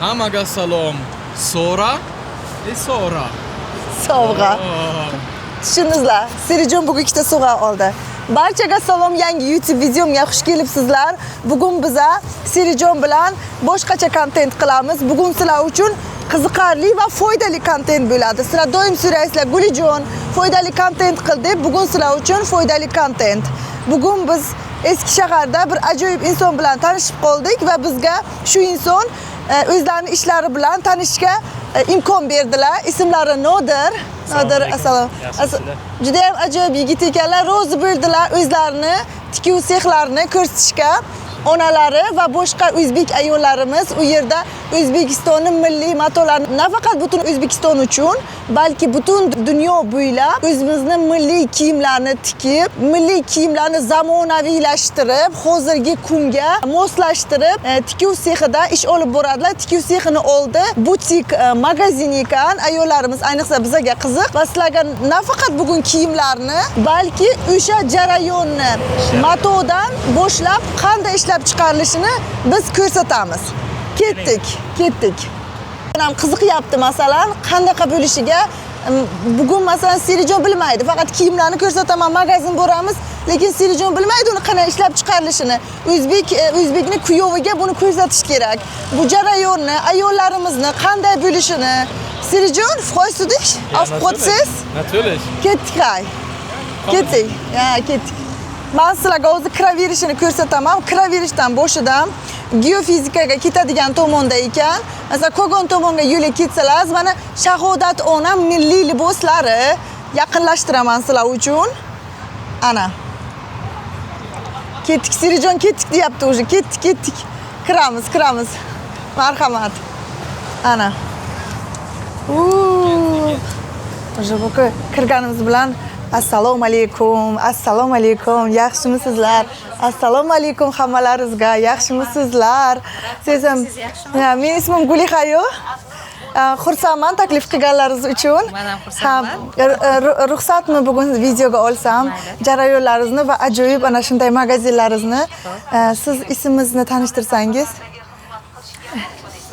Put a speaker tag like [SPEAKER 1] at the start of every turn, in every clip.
[SPEAKER 1] Hammaga salom. Sora? Sora.
[SPEAKER 2] Sovg'a. Tushundingizlar? Serijon bugun ikkita sovg'a oldi. Barchaga salom, yangi YouTube videomga xush kelibsizlar. Bugun biza Serijon bilan boshqacha kontent qilamiz. Bugun sizlar uchun qiziqarli va foydali kontent bo'ladi. Sizlar doim so'raysizlar, Gulijon, foydali kontent qil deb. Bugun sizlar uchun foydali kontent. Bugun biz eski shaharda bir ajoyib inson bilan tanishib qoldik va bizga shu inson o'zlarining ishlari bilan tanishishga imkon berdilar. Ismlari Nodir. Nodir, assalom. Juda ham ajoyib yigit ekanlar. Rozi bo'ldilar o'zlarini tikuv sexlarini ko'rsatishga. Onalari va boshqa o'zbek ayollarimiz u yerda O'zbekistonning milliy matolarini nafaqat butun O'zbekiston uchun, balki butun dunyo bo'ylab o'zimizning milliy kiyimlarni tikib, milliy kiyimlarni zamonaviylashtirib, hozirgi kunga moslashtirib, tikuv sexida ish olib boradilar. Tikuv sexini oldi butik magazin ekan. Ayollarimiz ayniqsa bizga qiziq va sizlarga nafaqat bugun kiyimlarni, balki o'sha jarayonni matodan boshlab qanday ishlab chiqarilishini biz ko'rsatamiz. Ketdik. Ham qiziqyapti masalan, qanday bo'lishiga. Bugun masalan Serijon bilmaydi. Faqat kiyimlarni ko'rsataman, magazin boramiz, lekin Serijon bilmaydi uni qanday ishlab chiqarilishini. O'zbekning kuyoviga buni ko'rsatish kerak. Bu jarayonni, ayollarimizni qanday bo'lishini. Serijon, freust du dich auf Prozess?
[SPEAKER 1] Natürlich.
[SPEAKER 2] Ketdik. Ketdik. Men sizlarga o'zi kiraverishini ko'rsataman. Kiraverishdan boshidan geofizikaga ketadigan tomonda ekan. Masalan, Kogon tomonga yo'lga ketsalar, mana Shahodat ona milliy liboslari yaqinlashtiraman sizlar uchun. Ana. Ketdik, Serijon ketdik deyapti o'zi. Ketdik. Kiramiz. Marhamat. Ana. O'sha bu kirganimiz bilan Assalomu alaykum. Yaxshimisizlar? Assalomu alaykum hammalaringizga. Yaxshimisizlar? Sezim. Men ismim Gulihayo. Xursandman taklif qilganlaringiz uchun.
[SPEAKER 3] Men ham xursandman.
[SPEAKER 2] Ruxsatmi bugun videoga olsam jarayonlaringizni va ajoyib ana shunday magazinlaringizni. Siz ismingizni tanishtirsangiz?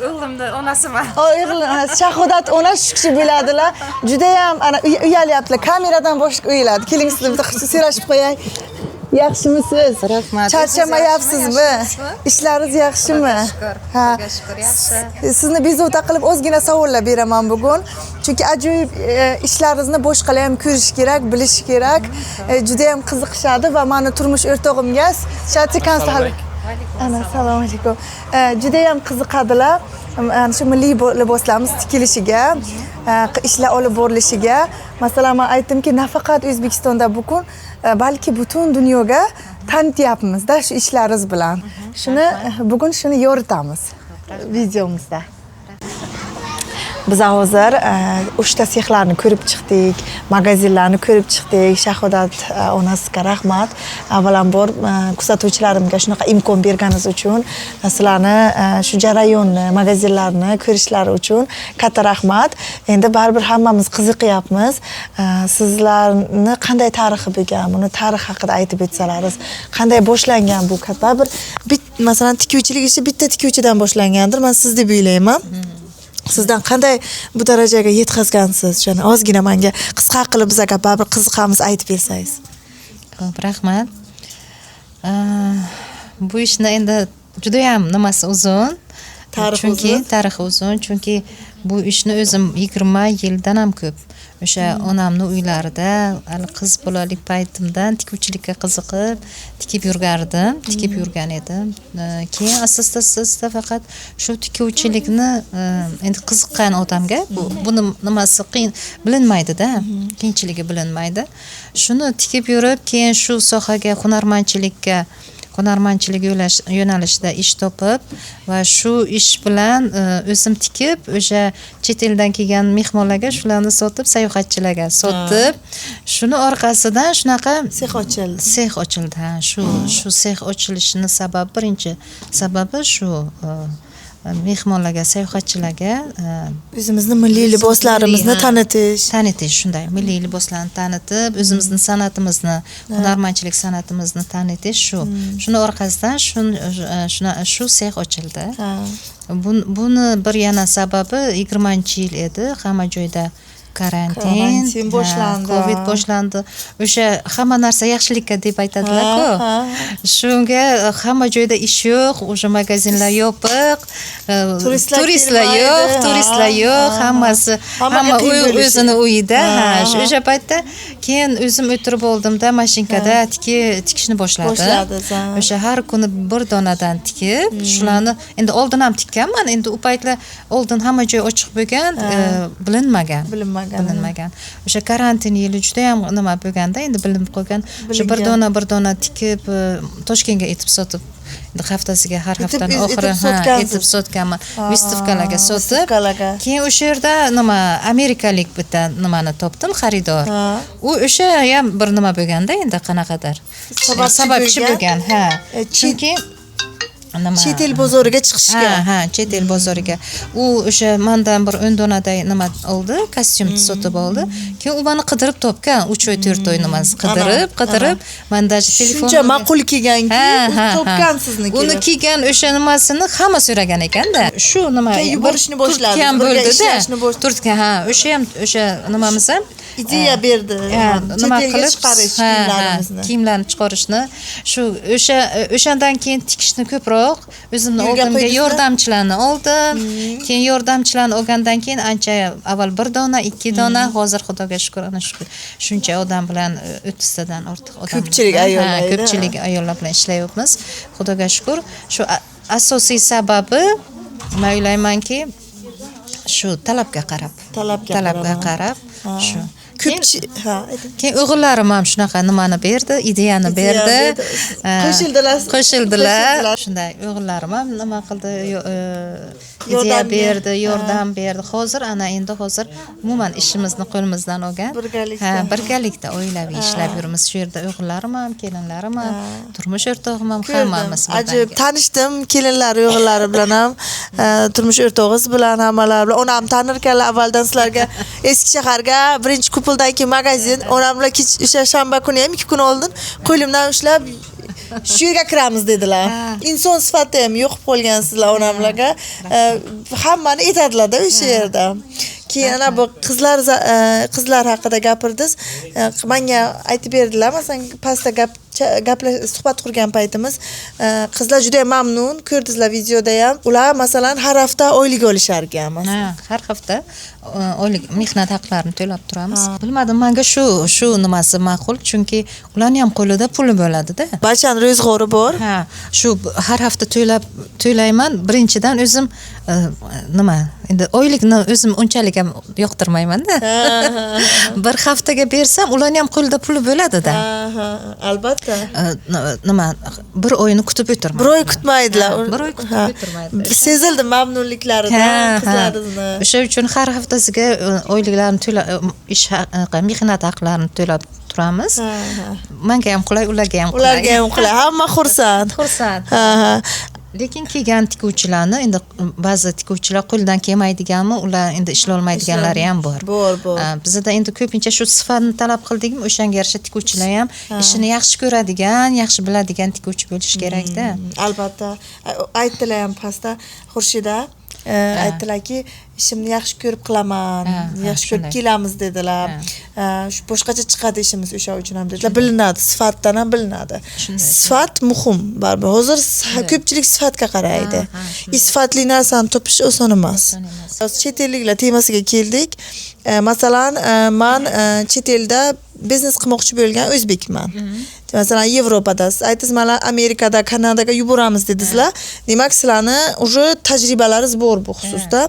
[SPEAKER 3] O'g'limni onasiman.
[SPEAKER 2] O'g'lim onasi Shahodat ona shu kishi bo'ladilar. Juda ham ana uyalyaptilar. Kameradan boshqa uyaladi. Keling sizni bitta so'rashib qo'yay. Yaxshimisiz?
[SPEAKER 3] Rahmat.
[SPEAKER 2] Charchamayapsizmi? Ishlaringiz yaxshimi?
[SPEAKER 3] Ha, shukr, yaxshi.
[SPEAKER 2] Sizni bezovta qilib ozgina savollar beraman bugun. Chunki ajoyib ishlaringizni boshqalar ham ko'rish kerak, bilish kerak. Juda ham qiziqishadi va meni turmush o'rtog'imga Shatikan Assalomu alaykum. Juda ham qiziqadilar. Shu milliy liboslarimiz tikilishiga, ishlar olib borilishiga. Masalan, men aytdimki, nafaqat O'zbekistonda bugun, balki butun dunyoga tanityapmiz-da shu ishlaringiz bilan. Bugun shuni yoritamiz videomizda. Biz hozir uchta sexlarni ko'rib chiqdik, magazinlarni ko'rib chiqdik. Shahodat onasiga rahmat. Avvalambor kuzatuvchilarimga shunaqa imkon berganingiz uchun, sizlarni shu jarayonni, magazinlarni ko'rishlari uchun katta rahmat. Endi baribir hammamiz qiziqyapmiz. Sizlarni qanday tarixi bo'lgan, buni tarix haqida aytib o'tsalaringiz, qanday boshlangan bu baribir masalan tikuvchilik ishi bitta tikuvchidan boshlangandir. Men siz deb o'ylayman. Sizdan qanday bu darajaga yetkazgansiz? Shuni ozgina menga qisqa qilib bizga baribir qiziqamiz aytib bersangiz.
[SPEAKER 3] Xo'p, rahmat. Bu ishni endi juda ham nimasi uzun. Tarixi uzun. Chunki bu ishni o'zim 20 yildan ham ko'p. O'sha onamning uylarida, hali qiz bolalik paytimdan tikuvchilikka qiziqib, tikib yurgan edim. Keyin asta faqat shu tikuvchilikni endi qiziqqan otamga buni nimasi qiyin bilinmaydi-da, qiyinchiligi bilinmaydi. Shuni tikib yurib, keyin shu sohaga hunarmandchilik yo'nalishida ish topib va shu ish bilan o'zim tikib, o'sha chet eldan kelgan mehmonlarga shularni sotib, sayohatchilarga sotib, shuni orqasidan shunaqa sex ochildi. Shu sex ochilishining birinchi sababi shu mehmonlarga, sayohatchilarga
[SPEAKER 2] O'zimizni milliy liboslarimizni
[SPEAKER 3] tanitish, shunday milliy liboslarni tanitib, o'zimizni san'atimizni, hunarmandchilik san'atimizni tanitish shuni orqasidan shu sex ochildi. Buni bir yana sababi 20-yil edi, hamma joyda karantin boshlandi, Covid boshlandi. O'sha hamma narsa yaxshilikka deb aytadilar-ku. Shunga hamma joyda ish yo'q, o'sha magazinlar yopiq, turistlar yo'q, hamma o'zini uyida. O'sha paytda keyin o'zim o'tirib oldimda mashinkada tikishni boshladim. O'sha har kuni bir donadan tikib, shularni endi oldin ham tikkanman, endi u paytlar oldin hamma joy ochiq bo'lgan, bilinmagan. O'sha karantin yili juda ham nima bo'lganda, endi bilinib qolgan. O'sha bir dona tikib Toshkentga etib sotib, endi haftasiga har haftaning oxiri etib sotganman. Vystavkalarga sotib, keyin o'sha yerda nima amerikalik bitta nimani topdim, xaridor. U o'sha ham bir nima bo'lganda, endi qanaqadir sababchi bo'lgan. Chunki chet el bozoriga chiqishga. Chet el bozoriga. U o'sha mendan bir 10 donaday nima oldi, kostyum sotib oldi. Keyin u meni qidirib topgan, 3 oy 4 oy nimasi qidirib, menda telefon
[SPEAKER 2] shuncha ma'qul kelganki, topgan sizni kelib.
[SPEAKER 3] Uni kiygan o'sha nimasini hamma so'ragan ekanda. Shu nima
[SPEAKER 2] yuborishni boshladi.
[SPEAKER 3] Turtgan, o'sha ham o'sha nimamiz ham
[SPEAKER 2] ideya berdi.
[SPEAKER 3] Nima qilib
[SPEAKER 2] chiqarish
[SPEAKER 3] kiyimlarni chiqarishni. Shu o'shandan keyin tikishni ko'proq o'zimni oldimga yordamchilarni oldim. Keyin yordamchilarni olgandan keyin ancha avval 1 dona, 2 dona, hozir Xudoga shukr, ana shuncha odam bilan 30 tadan ortiq odam. Ko'pchilik ayollar bilan ishlayapmiz. Xudoga shukr. Shu asosiy sababi men o'ylaymanki, shu talabga qarab shu. Keyin o'g'illarim ham shunaqa nimani berdi, ideyani berdi. Qo'shildilar. Shunday o'g'illarim ham nima qildi, ideya berdi, yordam berdi. Hozir umuman ishimizni qo'limizdan olgan. Birgalikda oilaviy ishlab yuramiz. Shu yerda o'g'illarim ham, kelinlarim ham, turmush o'rtog'im ham hammamiz.
[SPEAKER 2] Ajib, tanishdim kelinlar, o'g'illari bilan ham, turmush o'rtog'ingiz bilan hammalar bilan. Onam tanirkanlar avvaldan sizlarga eski shaharga birinchi Ko'pildagi magazin, onam bilan o'sha shanba kuni ham 2 kun oldin qo'limdan ushlab shu yerga kiramiz dedilar. Inson sifati ham yo'q qolgan sizlar onamlarga. Hammani aytadilar-da o'sha yerda. Keyin ana bu qizlar haqida gapirdingiz. Menga aytib berdilar, masalan, pastda suhbat qurgan paytimiz, qizlar juda ham mamnun, ko'rdingizlar videoda ham. Ular masalan har hafta oylik olishar ekan.
[SPEAKER 3] Har hafta oylik mehnat haqlarini to'lab turamiz. Bilmadim, menga shu nimasi ma'qul, chunki ularning ham qo'lida puli bo'ladi-da.
[SPEAKER 2] Barchaning ro'zg'ori bor.
[SPEAKER 3] Shu har hafta to'layman. Birinchidan o'zim endi oylikni o'zim unchalik ham yoqtirmayman-da. Bir haftaga bersam, ularning ham qo'lida puli bo'ladi-da.
[SPEAKER 2] Albatta.
[SPEAKER 3] Bir oyni kutib o'tirmaydi.
[SPEAKER 2] Bir oy kutmaydilar.
[SPEAKER 3] Bir oy kutib o'tirmaydi.
[SPEAKER 2] Sezildi mamnunliklaridan qizlaringizni.
[SPEAKER 3] O'sha uchun har haftasiga oyliklarini mehnat haqlarini to'lab turamiz. Menga ham qulay, ularga ham
[SPEAKER 2] qulay. Hamma xursand.
[SPEAKER 3] Lekin kelgan tikuvchilarni, endi ba'zi tikuvchilar qo'ldan kelmaydiganmi, ular endi ishlay olmaydiganlari ham bor. Bizda endi ko'pincha shu sifatni talab qildikmi, o'shanga yarasha tikuvchilar ham ishini yaxshi ko'radigan, yaxshi biladigan tikuvchi bo'lish kerak-da.
[SPEAKER 2] Albatta. Aytdilar ham pastda Xurshida, aytdilarki, ishimni yaxshi ko'rib qilaman, yaxshi ko'rib kelamiz dedilar. Shu boshqacha chiqadi ishimiz o'sha uchun ham dedilar. Bilinadi, sifatdan ham bilinadi. Sifat muhim, baribir. Hozir ko'pchilik sifatga qaraydi. Sifatli narsani topish oson emas. Chet elliklar temasiga keldik. Masalan, men chet elda biznes qilmoqchi bo'lgan o'zbekman. Masalan, Yevropada, aytdingiz, mana Amerikada, Kanadaga yuboramiz dedingizlar. Demak, sizlarni уже tajribalaringiz bor bu xususda.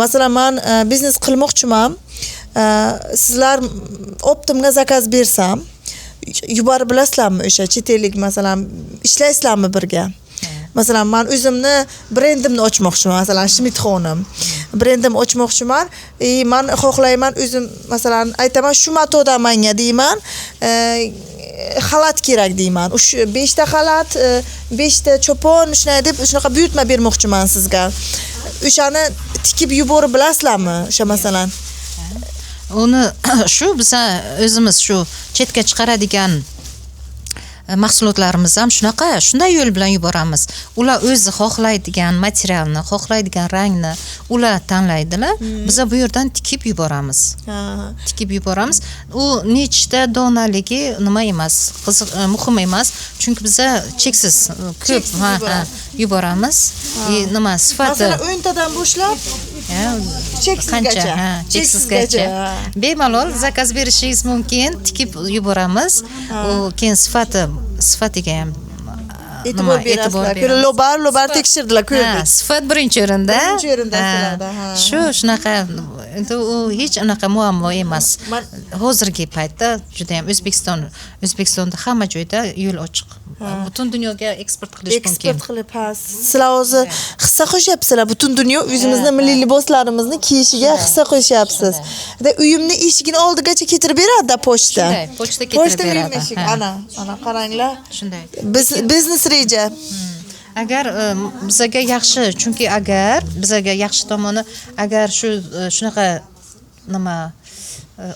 [SPEAKER 2] Masalan, men biznes qilmoqchiman. Sizlar Optimga zakaz bersam, yuborib bilasizlarmi o'sha chet ellik, masalan, ishlaysizlarmi birga? Masalan, men o'zimni brendimni ochmoqchiman, masalan, Schmidt-Honim. Brendimni ochmoqchiman. Men xohlayman o'zim, masalan, aytaman, shu matodan menga deyman, xalat kerak deyman. O'sha 5 ta xalat, 5 ta chopon, shunday deb shunaqa buyurtma bermoqchiman sizga. o'shani tikib yuborib bilasizlarmi? O'sha masalan.
[SPEAKER 3] Uni shu biza o'zimiz shu chetga chiqaradigan mahsulotlarimiz ham shunday yo'l bilan yuboramiz. Ular o'zi xohlaydigan materialni, xohlaydigan rangni ular tanlaydilar. Biz bu yerdan tikib yuboramiz. Tikib yuboramiz. U nechta donaligi nima emas, qiziq muhim emas, chunki biza cheksiz ko'p yuboramiz. Nima sifati?
[SPEAKER 2] Masalan, 10 tadan boshlab cheksizgacha.
[SPEAKER 3] Cheksizgacha. Bemalol zakaz berishingiz mumkin, tikib yuboramiz. U keyin sifatiga ham
[SPEAKER 2] e'tibor berasizlar. Lobar tekshirdilar, ko'rdik.
[SPEAKER 3] Sifat birinchi o'rinda.
[SPEAKER 2] Birinchi o'rinda sizlarda.
[SPEAKER 3] Shunaqa endi u hech anaqa muammo emas. Hozirgi paytda juda ham O'zbekistonda hamma joyda yo'l ochiq. Butun dunyoga eksport qilish mumkin.
[SPEAKER 2] Eksport qilib, sizlar o'zi hissa qo'shyapsizlar. Butun dunyo o'zimizni milliy liboslarimizni kiyishiga hissa qo'shyapsiz. Uyimni eshigini oldigacha ketirib beradi pochta.
[SPEAKER 3] Pochta ketirib beradi.
[SPEAKER 2] Ana qaranglar.
[SPEAKER 3] Shunday.
[SPEAKER 2] Biznes reja.
[SPEAKER 3] Agar bizaga yaxshi, chunki agar bizaga yaxshi tomoni agar shunaqa nima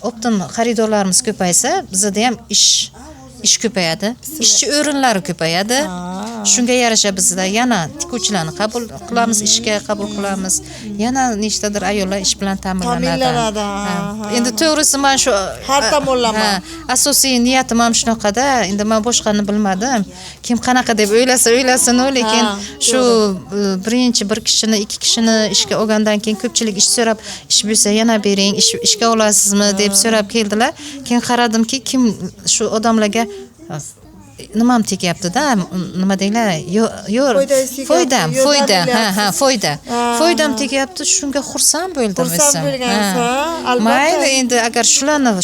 [SPEAKER 3] optim xaridorlarimiz ko'paysa, bizda ham ish ko'payadi. Ishchi o'rinlari ko'payadi. Shunga yarasha bizda yana tikuvchilarni qabul qilamiz, ishga qabul qilamiz. Yana nechtadir ayollar ish bilan ta'minlanadi. Endi to'g'risi men shu
[SPEAKER 2] har tomonlama
[SPEAKER 3] asosiy niyatim ham shunaqada. Endi men boshqani bilmadim. Kim qanaqa deb o'ylasin, lekin shu birinchi bir kishini, ikki kishini ishga olgandan keyin ko'pchilik ish so'rab, ish bo'lsa yana bering, ishga olasizmi deb so'rab keldilar. Keyin qaradimki, kim shu odamlarga nimam tegyapti-da, nima deylar? Foydam tegyapti, shunga xursand bo'ldim o'zim.
[SPEAKER 2] Xursand bo'lgansiz, albatta.
[SPEAKER 3] Mayli, endi agar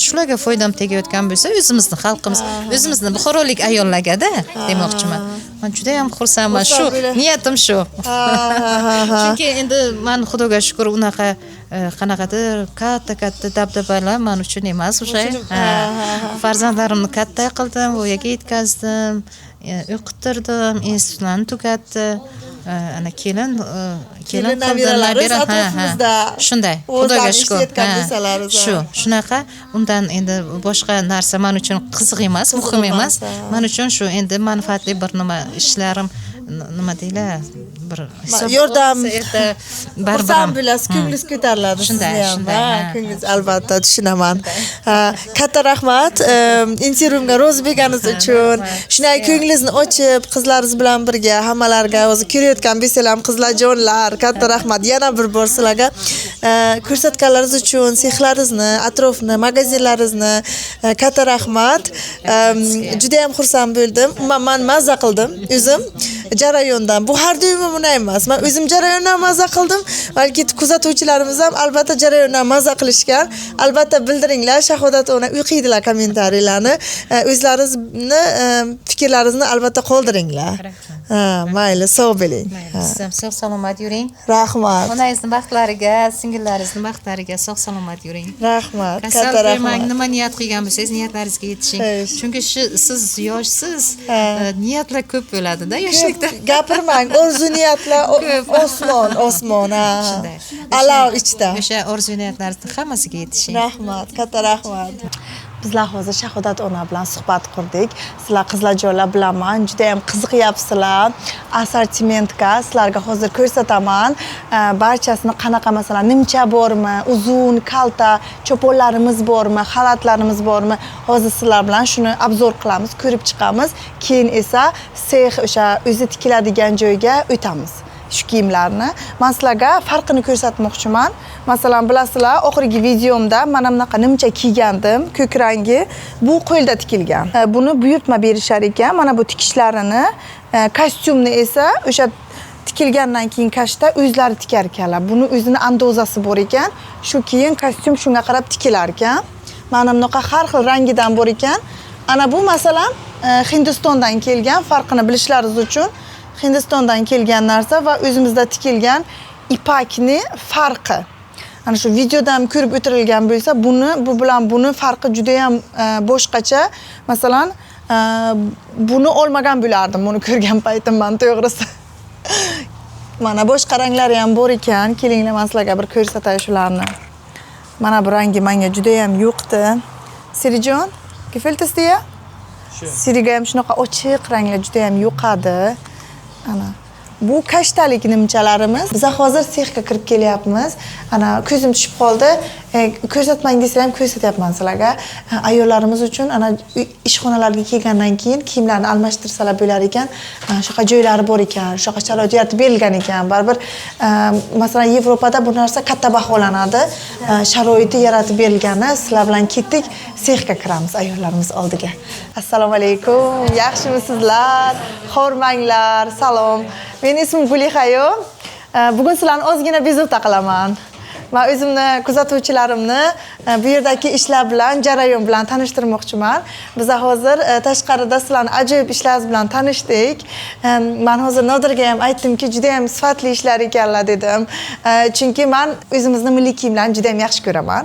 [SPEAKER 3] shularga foydam tegayotgan bo'lsa, o'zimizni xalqimiz, o'zimizni buxorolik ayollarga-da demoqchiman. Men juda ham xursandman, shu niyatim shu. Chunki endi men Xudoga shukr unaqa qanaqadir katta dabdabalar men uchun emas o'sha. Farzandlarimni katta qildim, voyaga yetkazdim, o'qitirdim, institutlarni tugatdi. Ana kelin
[SPEAKER 2] nabiralaringiz
[SPEAKER 3] shunday. Xudoga shukr. Shunaqa. Undan endi boshqa narsa men uchun qiziq emas, muhim emas. Men uchun shu endi manfaatli bir nima ishlarim, nima deylar, bir
[SPEAKER 2] yordam
[SPEAKER 3] baribir
[SPEAKER 2] bilasiz, ko'nglingiz ko'tariladi.
[SPEAKER 3] Shunday.
[SPEAKER 2] Ko'nglingiz albatta tushunaman. Katta rahmat intervyuga rozi berganingiz uchun. Shunday ko'nglingizni ochib, qizlaringiz bilan birga hammalarga o'zi kelayotgan beselam qizlarjonlar, katta rahmat yana bir bor sizlarga ko'rsatganlaringiz uchun, sexlaringizni, atrofni, magazinlaringizni katta rahmat. Juda ham xursand bo'ldim. Men mazza qildim o'zim jarayondan. Bu har doim bunday emas. Men o'zim jarayondan mazza qildim. Balki kuzatuvchilarimiz ham albatta jarayondan mazza qilishgan. Albatta bildiringlar, Shahodat ona o'qiydilar kommentariyalarni. O'zlaringizni fikrlaringizni albatta qoldiringlar. Mayli, sog' bo'ling.
[SPEAKER 3] Sog' salomat yuring.
[SPEAKER 2] Rahmat.
[SPEAKER 3] Onangizning baxtlariga, singillaringizning baxtlariga sog' salomat yuring.
[SPEAKER 2] Rahmat. Katta rahmat.
[SPEAKER 3] Nima niyat qilgan bo'lsangiz, niyatlaringizga yetishing. Chunki siz yoshsiz, niyatlar ko'p bo'ladi-da yoshlikda.
[SPEAKER 2] Gapirmang, orzu niyatlar osmon.
[SPEAKER 3] Shunday.
[SPEAKER 2] Alov ichda.
[SPEAKER 3] O'sha orzu niyatlaringizning hammasiga yetishing.
[SPEAKER 2] Rahmat, katta rahmat. Bizlar hozir Shahodat ona bilan suhbat qurdik. Sizlar qizlarjonlar bilaman, juda ham qiziqyapsizlar. Assortimentga sizlarga hozir ko'rsataman. Barchasini qanaqa masalan nimcha bormi, uzun, kalta choponlarimiz bormi, xalatlarimiz bormi? Hozir sizlar bilan shuni obzor qilamiz, ko'rib chiqamiz. Keyin esa sex o'sha o'zi tikiladigan joyga o'tamiz. Shu kiyimlarni men sizlarga farqini ko'rsatmoqchiman. Masalan, bilasizlar, oxirgi videomda mana bunaqa nimcha kiygandim, ko'k rangi. Bu qo'lda tikilgan. Buni buyurtma berishar ekan. Mana bu tikishlarini, kostyumni esa o'sha tikilgandan keyin kashta o'zlari tikar ekanlar. Buni o'zini andozasi bor ekan. Shu keyin kostyum shunga qarab tikilar ekan. Mana bunaqa har xil rangidan bor ekan. Ana bu masalan Hindistondan kelgan, farqini bilishlaringiz uchun Hindistondan kelgan narsa va o'zimizda tikilgan ipakni farqi. Ana shu videodan ko'rib o'tirilgan bo'lsa, bu bilan buni farqi juda ham boshqacha. Masalan, buni olmagan bo'lardim, buni ko'rgan paytim men to'g'risi. Mana boshqa ranglari ham bor ekan. Kelinglar, men sizlarga bir ko'rsatay shularni. Mana bu rangi menga juda ham yoqdi. Sirijon, gefällt es dir? Siriga ham shunaqa ochiq ranglar juda ham yoqadi. Ana bu kashtalik nimchalarimiz. Biz hozir sexga kirib kelyapmiz. Ana ko'zim tushib qoldi. Ko'rsatmang desam ham ko'rsatyapman sizlarga. Ayollarimiz uchun ana ishxonalarga kelgandan keyin kiyimlarni almashtirsalar bo'lar ekan. Shunaqa joylari bor ekan, shunaqa sharoit yaratib berilgan ekan. Baribir masalan Yevropada bu narsa katta baholanadi. Sharoiti yaratib berilgani. Sizlar bilan ketdik, sexga kiramiz ayollarimiz oldiga. Assalomu alaykum. Yaxshimisizlar? Xormanglar. Salom. Men ismim Gulihayo. Bugun sizlarni ozgina bezovta qilaman. Men o'zimni kuzatuvchilarimni bu yerdagi ishlar bilan, jarayon bilan tanishtirmoqchiman. Biz hozir tashqarida sizlarni ajoyib ishlaringiz bilan tanishdik. Men hozir Nodirga ham aytdimki, juda ham sifatli ishlar ekanlar dedim. Chunki men o'zimizni milliy kiyimlarni juda ham yaxshi ko'raman.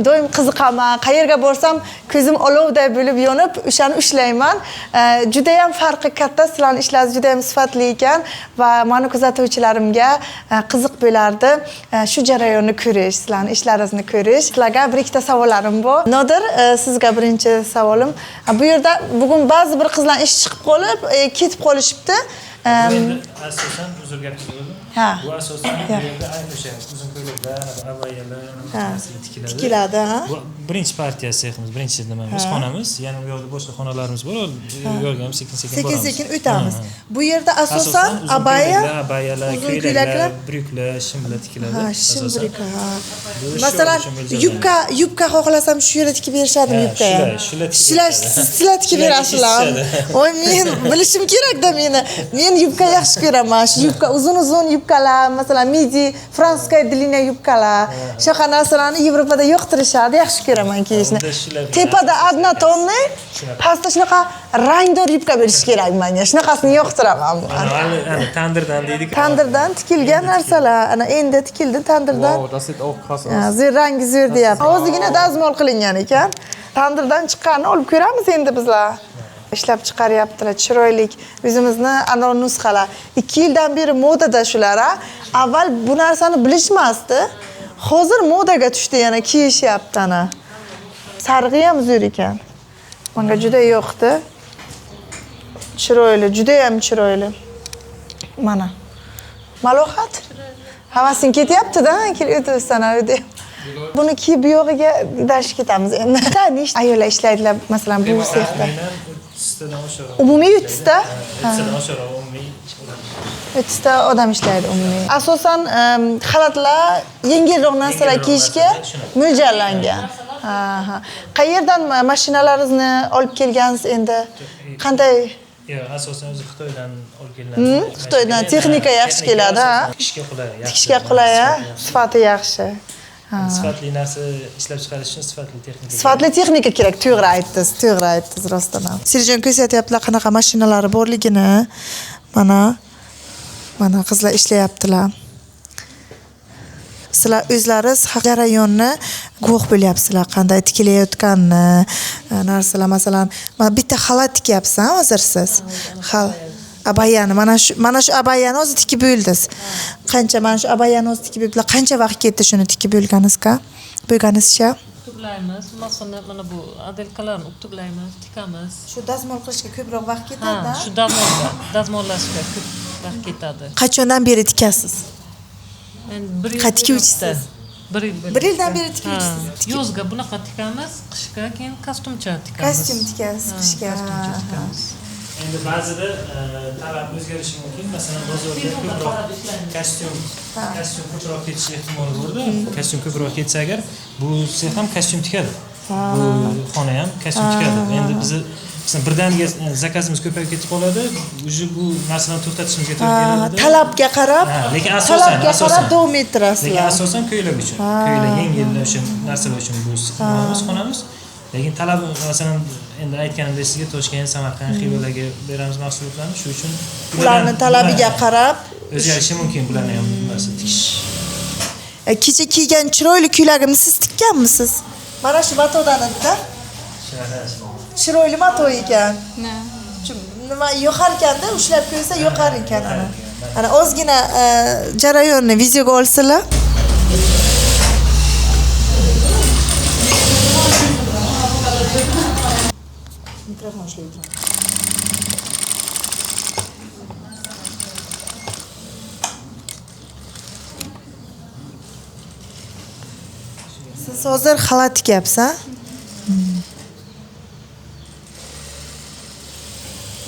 [SPEAKER 2] Doim qiziqaman. Qayerga borsam ko'zim olovday bo'lib yonib, o'shani ushlayman. Juda ham farqi katta. Sizlarning ishlaringiz juda ham sifatli ekan va meni kuzatuvchilarimga qiziq bo'lardi. Shu jarayonni ko'rish, sizlarning ishlaringizni ko'rish. Sizlarga bir ikkita savollarim bor. Nodir, sizga birinchi savolim. Bu yerda bugun ba'zi bir qizlar ish chiqib qolib, ketib qolishibdi.
[SPEAKER 4] Endi asosan uzr gapni bo'ldim. Bu asosan bu yerda ayni o'sha uzun ko'ylaklar, abayalar
[SPEAKER 2] tikiladi, ha?
[SPEAKER 4] Bu birinchi partiya seximiz, birinchi nimamiz, xonamiz. Yana bu yerda boshqa xonalarimiz bor. Bu yerga ham sekin-sekin boramiz.
[SPEAKER 2] Sekin-sekin o'tamiz. Bu yerda asosan abaya,
[SPEAKER 4] abayalar, ko'ylaklar, bryuklar, shimlar tikiladi.
[SPEAKER 2] Ha, shimbrika. Masalan, yubka xohlasam shu yerda tikib berishadimi yubka ham? Sizlar tikib berasizlarmi? Voy, men bilishim kerak-da meni. Men yubka yaxshi ko'raman. Shu yubka uzun-uzun yubkalar, masalan, midi, franskaya длинная yubkalar. Shunaqa narsalarni Yevropada yoqtirishadi, yaxshi ko'raman kiyishni. Tepada однотонный, pastda shunaqa rangdor yubka berish kerak menga. Shunaqasini yoqtiraman.
[SPEAKER 4] Ana tandirdan deydik.
[SPEAKER 2] Tandirdan tikilgan narsalar. Ana endi tikildi tandirdan.
[SPEAKER 1] Wow, das sieht auch krass aus.
[SPEAKER 2] Zo'r rangi zo'r deyapti. Ozgina dazmol qilingan ekan. Tandirdan chiqqanini olib ko'ramiz endi bizlar. Ishlab chiqaryaptilar, chiroyli. O'zimizni anor nusxalar. 2 yildan beri modada shular. Avval bu narsani bilishmasdi. Hozir modaga tushdi, yana kiyishyapti ana. Sarg'i ham zo'r ekan. Menga juda yoqdi. Chiroyli, juda ham chiroyli. Mana. Malohat. Havasing ketyapti-da, o'tibsan uyda. Buni kiyib bu yog'iga dashib ketamiz endi. Nechta ayollar ishlaydilar, masalan, bu sexda? Umumiy 30 ta? 30 ta odam ishlaydi umumiy. Asosan xalatlar yengilroq narsalar kiyishga mo'ljallangan. Aha. Qayerdan mashinalaringizni olib kelgansiz endi? Qanday?
[SPEAKER 4] Yo'q, asosan o'zi Xitoydan olib kelinadi.
[SPEAKER 2] Xitoydan texnika yaxshi keladi, ha?
[SPEAKER 4] Tikishga qulay.
[SPEAKER 2] Tikishga qulay, ha? Sifati yaxshi.
[SPEAKER 4] Sifatli narsa ishlab chiqarish uchun sifatli texnika.
[SPEAKER 2] Sifatli texnika kerak, to'g'ri aytdingiz, rostdan ham. Sirjon ko'rsatyaptilar qanaqa mashinalari borligini. Mana qizlar ishlayaptilar. Sizlar o'zlaringiz jarayonni guvoh bo'lyapsizlar, qanday tikilayotganini, narsalar. Masalan, mana bitta xalat tikyapsiz hozir siz. Abayani, mana shu abayani o'zi tikib bo'ldingiz. Qancha mana shu abayani o'zi tikib bo'ldilar. Qancha vaqt ketdi shuni tikib bo'lganingizga? Bo'lganingizcha?
[SPEAKER 5] Tuglaymiz. Masxona mana bu adelkalarni tuglaymiz, tikamiz.
[SPEAKER 2] Shu dazmol qilishga ko'proq vaqt ketadi-da?
[SPEAKER 5] Ha, shu dazmollashga ko'p vaqt ketadi.
[SPEAKER 2] Qachondan beri tikasiz?
[SPEAKER 5] Endi 1 yil.
[SPEAKER 2] Tikuvchisiz?
[SPEAKER 5] 1 yil.
[SPEAKER 2] 1 yildan beri tikuvchisiz.
[SPEAKER 5] Yozga bunaqa tikamiz, qishga keyin kostyumcha tikamiz.
[SPEAKER 2] Kostyum tikasiz, qishga.
[SPEAKER 5] Kostyumcha tikamiz.
[SPEAKER 4] Endi ba'zida talab o'zgarishi mumkin. Masalan, bozorda ko'proq kostyum ko'proq ketish ehtimoli borda. Kostyum ko'proq ketsa agar, bu sex ham kostyum tikadi. Bu xona ham kostyum tikadi. Endi bizni birdaniga zakazimiz ko'payib ketib qoladi. Уже bu narsani to'xtatishimizga to'g'ri keladi.
[SPEAKER 2] Talabga qarab,
[SPEAKER 4] lekin asosan
[SPEAKER 2] davom ettirasizlar.
[SPEAKER 4] Lekin asosan ko'ylak uchun. Ko'ylak yengil o'sha narsalar uchun bu xonamiz. Lekin talab masalan endi aytganimdek sizga Toshkent, Samarqand, Xivalarga beramiz mahsulotlarni. Shu uchun
[SPEAKER 2] ularning talabiga qarab
[SPEAKER 4] o'zgarishi mumkin bularni ham tikish.
[SPEAKER 2] Kecha kiygan chiroyli ko'ylagimni siz tikkanmisiz? Mana shu matodan edi-da. Chiroyli mato ekan. Nima yo'qar ekanda, ushlab qo'ysa yo'qar ekan ana. Ana ozgina jarayonni videoga olsinlar. Mikrofon ishlaydi. Siz hozir xalat tikyapsiz, ha?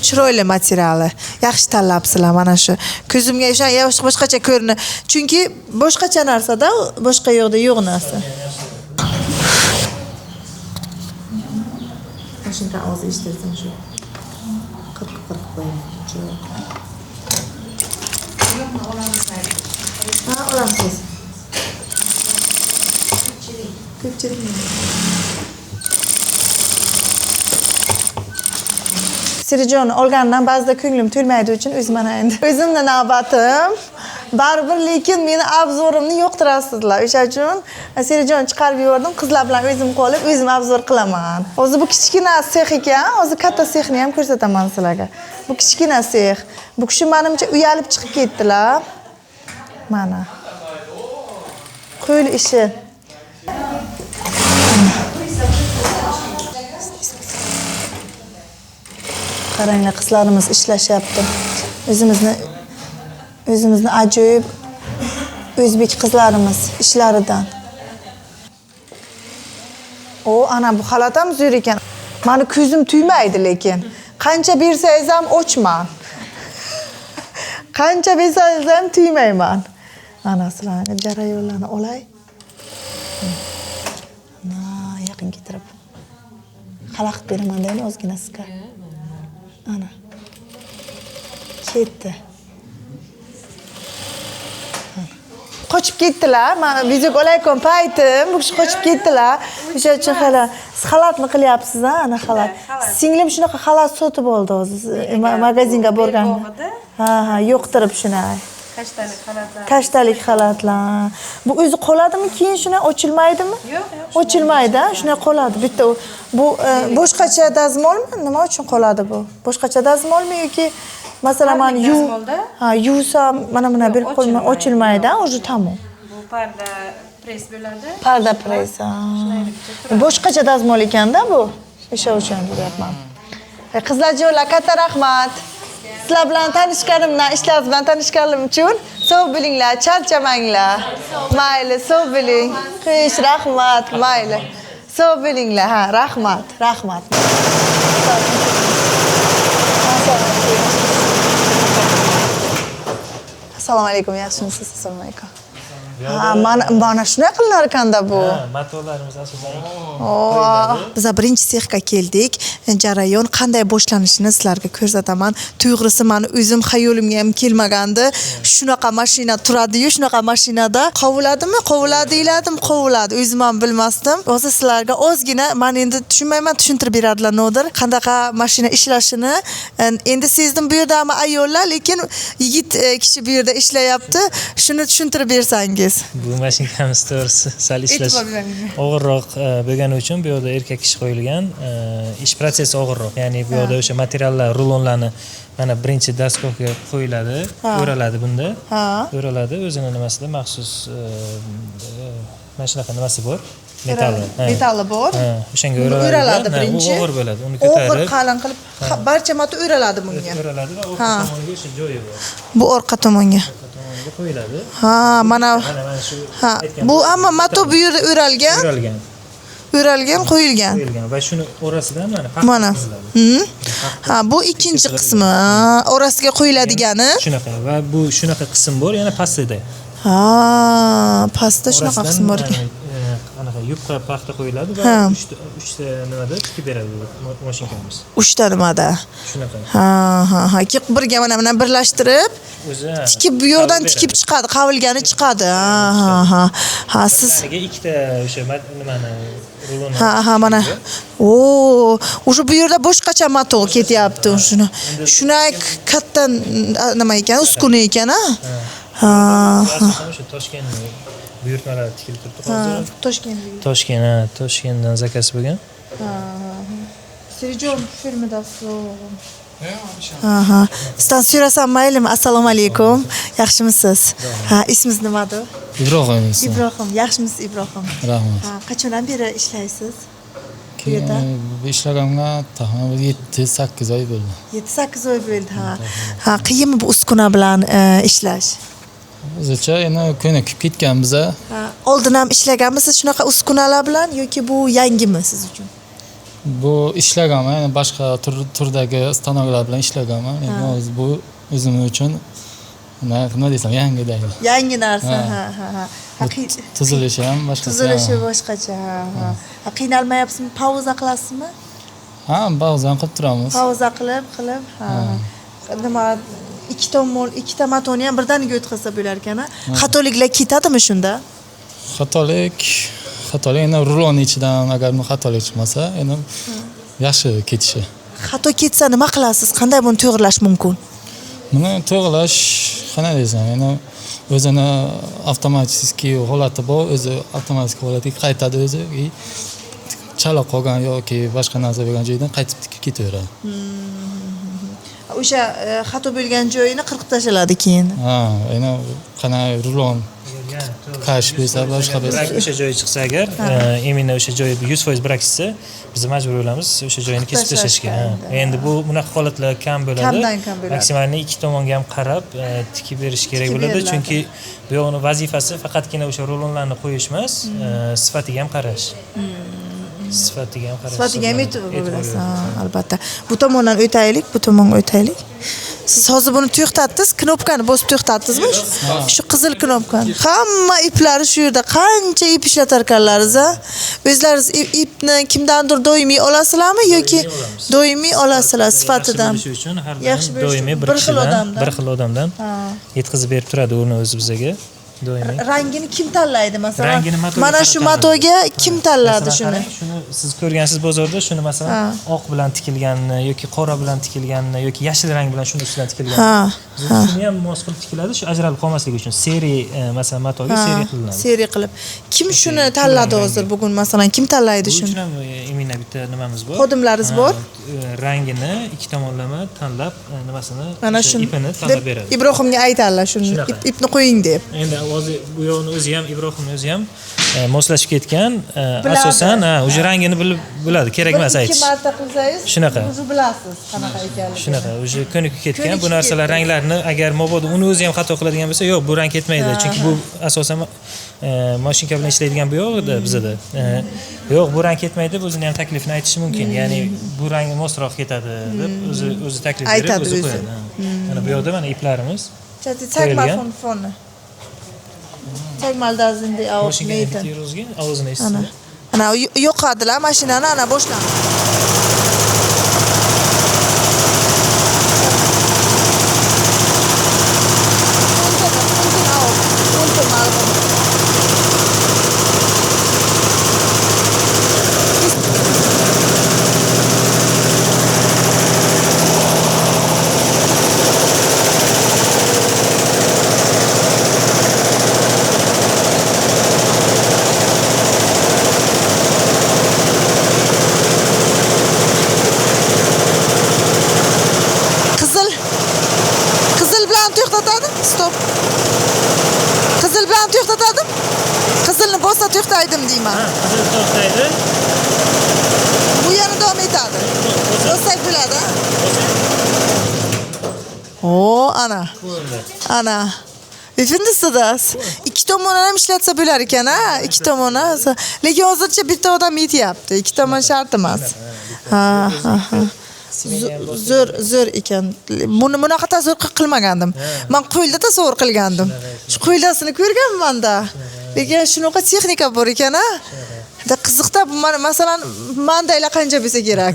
[SPEAKER 2] Chiroyli materiali. Yaxshi tanlabsizlar mana shu. Ko'zimga o'sha boshqacha ko'rinadi. Chunki boshqacha narsa-da, boshqa yo'qda yo'q narsa. Shunday ovoz eshitilsin shu. Qirq qo'ying. Ha, olamiz. Ko'pchilik. Sirijon olgandan ba'zida ko'nglim to'lmaydi uchun o'zimni endi. O'zimni navbatim. Baribir lekin meni obzorimni yo'qtirasizlar. O'sha uchun Sirijon chiqarib yubordim. Qizlar bilan o'zim qolib, o'zim obzor qilaman. Hozir bu kichkina sex ekan. Hozir katta sexni ham ko'rsataman sizlarga. Bu kichkina sex. Bu kishi menimcha uyalib chiqib ketdilar. Mana. Qo'l ishi. Qaranglar, qizlarimiz ishlashyapti. O'zimizni ajoyib o'zbek qizlarimiz ishlaridan. Ana bu xalat ham zo'r ekan. Meni ko'zim tuymaydi lekin. Qancha bersangiz ham ochman. Qancha bersangiz ham tuymayman. Ana sizlarga jarayonlarni olay. Yaqin keltirib. Xalaqit beraman deymi ozgina sizga. Ana. Ketdi. Qochib ketdilar. Men video olaykom paytim, bu kishi qochib ketdilar. O'sha uchun siz xalatni qilyapsiz, ana xalat. Singlim shunaqa xalat sotib oldi hozir magazinga borganda. Ha, yo'qtirib shuni. Kashtalik xalatlar. Bu o'zi qoladimi, keyin shuna ochilmaydimi? Yo'q. Ochilmaydi, shuna qoladi. Bitta bu boshqacha dazmolmi? Nima uchun qoladi bu? Boshqacha dazmolmi yoki masalan men yuvsam mana berib qo'yman, ochilmaydi, o'zi tamom.
[SPEAKER 6] Bu parda press bo'ladi.
[SPEAKER 2] Parda press. Boshqacha dazmol ekanda bu. O'sha uchun deyapman. Qizlarjonlar, katta rahmat. Sizlar bilan tanishganimdan, ishlaringiz bilan tanishganim uchun sog' bo'linglar, charchamanglar. Mayli, sog' bo'ling. Qish, rahmat, mayli. Sog' bo'linglar, ha, rahmat. Assalomu alaykum, yaxshimisiz? Assalomu alaykum. Ha, mana shunday qilinar ekanda bu.
[SPEAKER 4] Matolarimiz asosan.
[SPEAKER 2] Biz birinchi sexga keldik. Jarayon qanday boshlanishini sizlarga ko'rsataman. To'g'risi meni o'zim xayolimga ham kelmagandi. Shunaqa mashina turadi-yu, shunaqa mashinada qovuladimi? Qovuladi deyladim, qovuladi. O'zim ham bilmasdim. Hozir sizlarga ozgina men endi tushunmayman, tushuntirib beradilar nodir. Qanaqa mashina ishlashini. Endi sezdim bu yerdami ayollar, lekin yigit kishi bu yerda ishlayapti. Shuni tushuntirib bersangiz.
[SPEAKER 4] Bu mashinkamiz to'g'risi sal ishlash og'irroq bo'lgani uchun bu yerda erkak kishi qo'yilgan. Ish protsessi og'irroq. Ya'ni bu yerda o'sha materiallar, rulonlarni mana birinchi daskovga qo'yiladi, o'raladi bunda. O'raladi, o'zini nimasida maxsus mana shunaqa nimasi bor.
[SPEAKER 2] Metali bor.
[SPEAKER 4] O'shanga o'raladi birinchi. Og'ir bo'ladi. Uni ko'tarib,
[SPEAKER 2] og'ir qalin qilib barcha mata o'raladi bunga.
[SPEAKER 4] O'raladi va orqa tomoniga o'sha joyi bor.
[SPEAKER 2] Bu orqa tomonga
[SPEAKER 4] qo'yiladi.
[SPEAKER 2] Ha, mana
[SPEAKER 4] shu.
[SPEAKER 2] Ha, bu hamma mato bu yerda o'ralgan. Qo'yilgan
[SPEAKER 4] va shuni orasidan
[SPEAKER 2] mana. Ha, bu ikkinchi qismi. Orasiga qo'yiladigani.
[SPEAKER 4] Shunaqa va bu shunaqa qism bor, yana pastida.
[SPEAKER 2] Ha, pastda shunaqa qism bor ekan.
[SPEAKER 4] Qanaqa yupqa paxta qo'yiladi va 3 ta nimada tikib beradi mashinkamiz.
[SPEAKER 2] 3 ta nimada?
[SPEAKER 4] Shunaqa.
[SPEAKER 2] Ha, ikki birga mana birlashtirib tikib bu yoqdan tikib chiqadi, qavilgani chiqadi. Ha, siz
[SPEAKER 4] ikkita o'sha nimani rulon.
[SPEAKER 2] Ha, mana. O'sha bu yerda boshqacha motor ketyapti shuni. Shunay katta nima ekan, uskuna ekan, ha?
[SPEAKER 4] Shu Toshkent buyurtmalar tikilib turibdi hozir. Toshkentdan zakaz bo'lgan.
[SPEAKER 2] Sirijon filmida Aha. Sizdan so'rasam maylimi? Assalomu alaykum. Yaxshimisiz? Ha, ismingiz nimadir?
[SPEAKER 7] Ibrohim.
[SPEAKER 2] Ibrohim. Yaxshimisiz Ibrohim?
[SPEAKER 7] Rahmat.
[SPEAKER 2] Ha, qachondan beri ishlaysiz?
[SPEAKER 7] Bu ishlaganimga taxminan 7-8 oy bo'ldi.
[SPEAKER 2] 7-8 oy bo'ldi, ha. Ha, qiyinmi bu uskuna bilan ishlash?
[SPEAKER 7] O'zicha endi ko'nikib ketgan biza.
[SPEAKER 2] Ha, oldin ham ishlaganmisiz shunaqa uskunalar bilan yoki bu yangimi siz uchun?
[SPEAKER 7] Bu ishlaganman, yani boshqa turdagi stanoklar bilan ishlaganman. Endi hozir bu o'zim uchun nima desam, yangidagi.
[SPEAKER 2] Yangi narsa, ha.
[SPEAKER 7] Tuzilishi ham boshqacha.
[SPEAKER 2] Tuzilishi boshqacha, ha. Qiynalmayapsizmi? Pauza qilasizmi?
[SPEAKER 7] Ha, ba'zan qilib turamiz.
[SPEAKER 2] Pauza qilib, ha. Nima ikkita matoni ham birdaniga o'tkazsa bo'lar ekan, ha. Xatoliklar ketadimi shunda?
[SPEAKER 7] Xatolik endi rulon ichidan agar xatolik chiqmasa, endi yaxshi ketishi.
[SPEAKER 2] Xato ketsa nima qilasiz? Qanday buni to'g'rilash mumkin?
[SPEAKER 7] Buni to'g'rilash, qanday desam, endi o'zini avtomatik holati bor, o'zi avtomatik holatiga qaytadi o'zi. Chala qolgan yoki boshqa narsa bo'lgan joydan qaytib tikib ketaveradi.
[SPEAKER 2] O'sha xato bo'lgan joyini qirqib tashladi keyin.
[SPEAKER 7] Ha, endi qanday rulon qash bo'lsa, boshqa bo'lsa.
[SPEAKER 4] O'sha joyi chiqsa agar, imенно o'sha joyi 100% brak chiqsa, biz majbur bo'lamiz o'sha joyini kesib tashlashga. Endi bu bunaqa holatlar kam bo'ladi.
[SPEAKER 2] Kamdan kam bo'ladi.
[SPEAKER 4] Maksimalni ikki tomonga ham qarab tikib berish kerak bo'ladi, chunki bu yo'qning vazifasi faqatgina o'sha rulonlarni qo'yish emas, sifatiga ham qarash. Sifatiga ham e'tibor berasiz.
[SPEAKER 2] Albatta. Bu tomondan o'taylik, bu tomonga o'taylik. Siz hozir buni to'xtatdingiz, knopkani bosib to'xtatdingizmi? Shu qizil knopkani. Hamma iplari shu yerda, qancha ip ishlatar ekanlaringiz, a? O'zlaringiz ipni kimdandir doimiy olasizlarmi yoki doimiy olasizlar sifatidan?
[SPEAKER 4] Yaxshi doimiy bir xil odamdan yetkazib berib turadi uni o'zi bizga. Doimiy.
[SPEAKER 2] Rangini kim tanlaydi masalan? Mana shu matoga kim tanladi shuni?
[SPEAKER 4] Shuni siz ko'rgansiz bozorda, shuni masalan oq bilan tikilganini yoki qora bilan tikilganini yoki yashil rang bilan shuni ustidan tikilganini. Shuni ham mos qilib tikiladi, shu ajralib qolmasligi uchun seriya masalan matoga seriya qilinadi.
[SPEAKER 2] Seriya qilib. Kim shuni tanladi hozir bugun masalan kim tanlaydi shuni?
[SPEAKER 4] Shuni ham imina bitta nimamiz bor.
[SPEAKER 2] Xodimlaringiz bor?
[SPEAKER 4] Rangini ikki tomonlama tanlab nimasini ipini
[SPEAKER 2] deb
[SPEAKER 4] tanlab beradi.
[SPEAKER 2] Ibrohimga aytadilar shuni ipni qo'ying deb.
[SPEAKER 4] Endi hozir bu yo'qni o'zi ham Ibrohimning o'zi ham moslashib ketgan, asosan o'sha rangini bilib bo'ladi, kerak emas aytish.
[SPEAKER 2] 2 marta qilsangiz,
[SPEAKER 4] shunaqa.
[SPEAKER 2] O'zi bilasiz qanaqa ekanligini.
[SPEAKER 4] Shunaqa, o'sha ko'nikib ketgan bu narsalar ranglarni agar mabodo uni o'zi ham xato qiladigan bo'lsa, yo'q, bu rang ketmaydi, chunki bu asosan mashinka bilan ishlaydigan bu yo'qda bizda. Yo'q, bu rang ketmaydi, o'zini ham taklifini aytishi mumkin. Ya'ni bu rang mosroq ketadi deb o'zi taklif berib o'zi qo'yadi. Mana bu yoqda mana iplarimiz.
[SPEAKER 2] Zeig mal von vorne. Zeig mal da sind die auch Meter.
[SPEAKER 4] Og'zini eshitdi.
[SPEAKER 2] Ana yo'qadilar mashinani, ana boshlandi. Stop. Qizil bilan to'xtatadim. Qizilni bossa to'xtaydim deyman.
[SPEAKER 4] Qizil to'xtaydi.
[SPEAKER 2] Bu yana davom etadi. Bossak bo'ladi. Ana. Ana. Efendisi das. Ikki tomondan ham ishlatsa bo'lar ekan, ha? Ikki tomondan. Lekin hozircha bitta odam yetyapti. Ikki tomon shart emas. Ha. Zo'r ekan. Bunaqa tasavvur qilmagandim. Men qo'lda tasavvur qilgandim. Shu qo'ldasini ko'rganman-da. Lekin shunaqa texnika bor ekan-a. Qiziqda masalan mandaylar qancha bo'lsa kerak.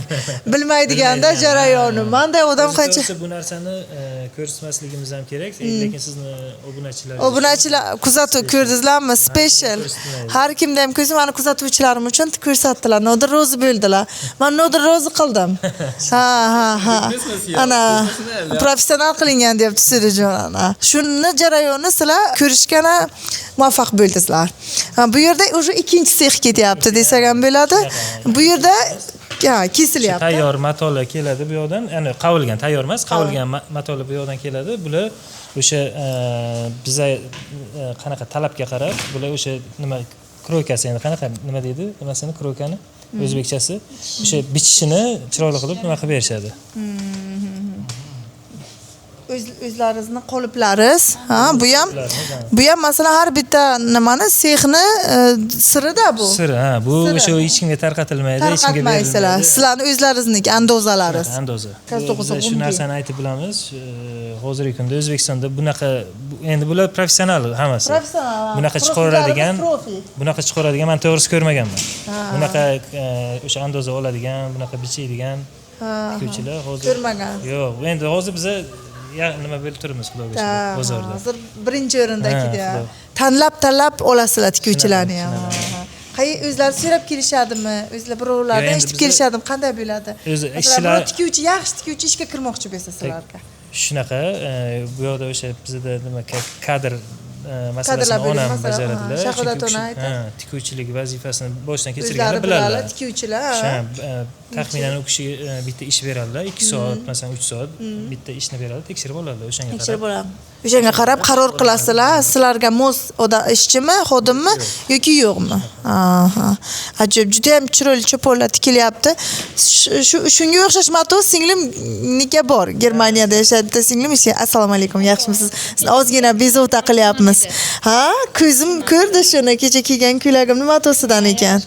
[SPEAKER 2] Bilmaydiganda jarayonni. Manday odam qancha.
[SPEAKER 4] Bu narsani ko'rsatmasligimiz ham kerak, lekin sizni
[SPEAKER 2] obunachilar kuzatuv ko'rdingizlarmi? Special. Har kimda ham ko'zim, meni kuzatuvchilarim uchun ko'rsatdilar. Nodir rozi bo'ldilar. Men nodir rozi qildim. Ha. Ana professional qilingan deyapti Sirijon ana. Shuni jarayonni sizlar ko'rishgana muvaffaq bo'ldingizlar. Bu yerda o'sha ikkinchi sex ketyapti desak ham bo'ladi. Bu yerda kesilyapti.
[SPEAKER 4] Tayyor matolar keladi bu yoqdan, ya'ni qavilgan, tayyor emas, qavilgan matolar bu yoqdan keladi. Bular o'sha biza qanaqa talabga qarab, bular o'sha nima kroykasi, endi qanaqa nima deydi? Nimasini kroykani? O'zbekchasi. O'sha bichishini chiroyli qilib nima qilib berishadi.
[SPEAKER 2] O'zlaringizni qoliplariz. Bu ham masalan har bitta nimani sexni sirida bu.
[SPEAKER 4] Siri, bu o'sha hech kimga tarqatilmaydi, hech kimga
[SPEAKER 2] Tarqatmaysizlar. Sizlarning o'zlaringizniki andozalaringiz.
[SPEAKER 4] Andoza. Biz shu narsani aytib bilamiz. Hozirgi kunda O'zbekistonda bunaqa endi bular professional hammasi.
[SPEAKER 2] Professional.
[SPEAKER 4] Bunaqa chiqaradigan men to'g'risi ko'rmaganman. Bunaqa o'sha andoza oladigan, bunaqa bichiydigan tikuvchilar hozir
[SPEAKER 2] ko'rmagan.
[SPEAKER 4] Yo'q, endi hozir biza nima bo'lib turibmiz xudoga shukr bozorda.
[SPEAKER 2] Hozir birinchi o'rindagida. Tanlab olasizlar tikuvchilarni ham. O'zlari so'rab kelishadimi? O'zlar birovlardan eshitib kelishadimi? Qanday bo'ladi?
[SPEAKER 4] O'zi ishchilar
[SPEAKER 2] tikuvchi, yaxshi tikuvchi ishga kirmoqchi bo'lsa sizlarga.
[SPEAKER 4] Shunaqa, bu yoqda o'sha bizda nima kadr masalasini onam bajaradilar.
[SPEAKER 2] Shahodat ona
[SPEAKER 4] tikuvchilik vazifasini boshdan kechirganlar biladilar.
[SPEAKER 2] Tikuvchilar.
[SPEAKER 4] Taxminan u kishi bitta ish beradilar, 2 soat, masalan 3 soat bitta ishni beradi, tekshirib oladilar o'shanga qarab.
[SPEAKER 2] Tekshirib oladi. O'shanga qarab qaror qilasizlar, sizlarga mos ishchimi, xodimmi yoki yo'qmi? Ajoyib, juda ham chiroyli cho'ponlar tikilyapti. Shunga o'xshash mato singlimniki bor. Germaniyada yashaydi singlim. Assalomu alaykum, yaxshimisiz? Sizni ozgina bezovta qilyapmiz. Ko'zim ko'rdi shuni, kecha kiygan ko'ylagimni matosidan ekan.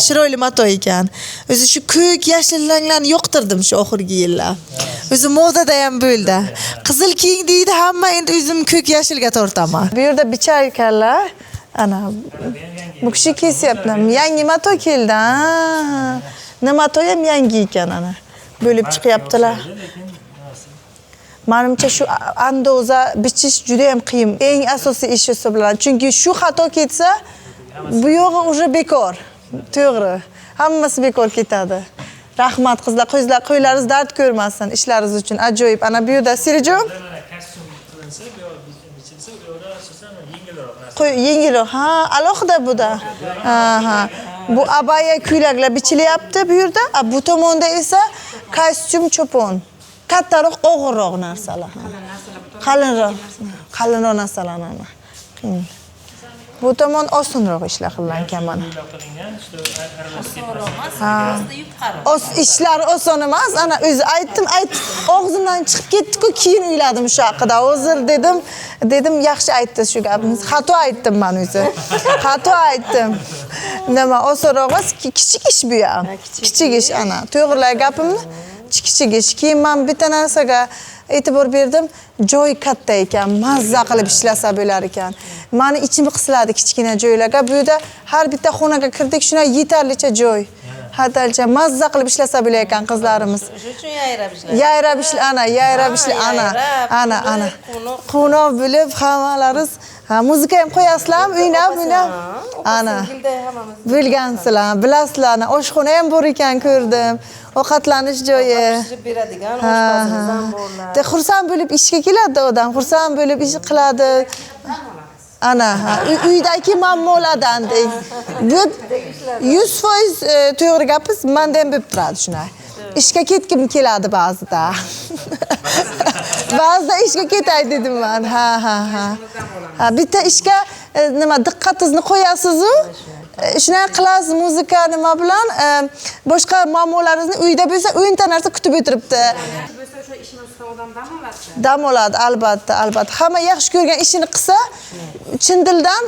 [SPEAKER 2] Chiroyli mato ekan. O'zi shu ko'k yashil ranglarni yoqtirdim shu oxirgi yillar. O'zi modada ham bo'ldi. Qizil kiying deydi hamma, endi o'zim ko'k yashilga tortaman. Bu yerda bichar ekanlar. Ana bu kishi kesyapti. Yangi mato keldi. Nima mato ham yangi ekan ana. Bo'lib chiqyaptilar. Menimcha shu andoza bichish juda ham qiyin. Eng asosiy ish hisoblanadi. Chunki shu xato ketsa, bu yog'i уже bekor. To'g'ri. Hammasi bekor ketadi. Rahmat qizlar, qo'ylaringiz dard ko'rmasin ishlaringiz uchun. Ajoyib. Ana bu yerda Sirijon yengilroq. Alohida bu-da. Bu abaya ko'ylaklar bichilyapti bu yerda. Bu tomonda esa kostyum cho'pon. Kattaroq, og'irroq narsalar. Qalinroq narsalar. Bu tomon osonroq ishlar qilingan mana. Ishlar oson emas. Ana o'zi aytdim, og'zimdan chiqib ketdi-ku, keyin o'yladim shu haqida. Hozir dedim yaxshi aytdingiz shu gapni. Xato aytdim men o'zi. Xato aytdim. Nima, osonroq emas, kichik ish bu ham. Kichik ish ana. To'g'rilay gapimni? Kichik ish. Keyin men bitta narsaga e'tibor berdim. Joy katta ekan, mazza qilib ishlasa bo'lar ekan. Meni ichim qisiladi kichkina joylarga. Bu yerda har bitta xonaga kirdik, shuna yetarlicha joy. Hatalcha mazza qilib ishlasa bo'lar ekan qizlarimiz.
[SPEAKER 8] Shuning uchun yayrab
[SPEAKER 2] ishlar. Ana. Qo'noq bo'lib hammalaringiz muzika ham qo'yasizlarmi? O'ynab. Ana. Bo'lgansizlar, bilasizlar. Oshxona ham bor ekan ko'rdim. Ovqatlanish joyi.
[SPEAKER 8] beradigan oshpazimiz ham borlar.
[SPEAKER 2] Xursand bo'lib ishga keladi odam, xursand bo'lib ish qiladi. Ana, uydagi muammolardan deng. Bu 100% to'g'ri gapiz, menda ham bo'lib turadi shunday. Ishga ketgim keladi ba'zida. Ba'zida ishga ketay dedim men. Bitta ishga nima diqqatingizni qo'yasiz-ku. Shunday qilasiz muzika nima bilan boshqa muammolaringizni uyda bo'lsa 10 ta narsa kutib o'tiribdi.
[SPEAKER 6] Bo'lsa o'sha ishni ustida odam
[SPEAKER 2] dam oladi, albatta. Hamma yaxshi ko'rgan ishini qilsa, chin dildan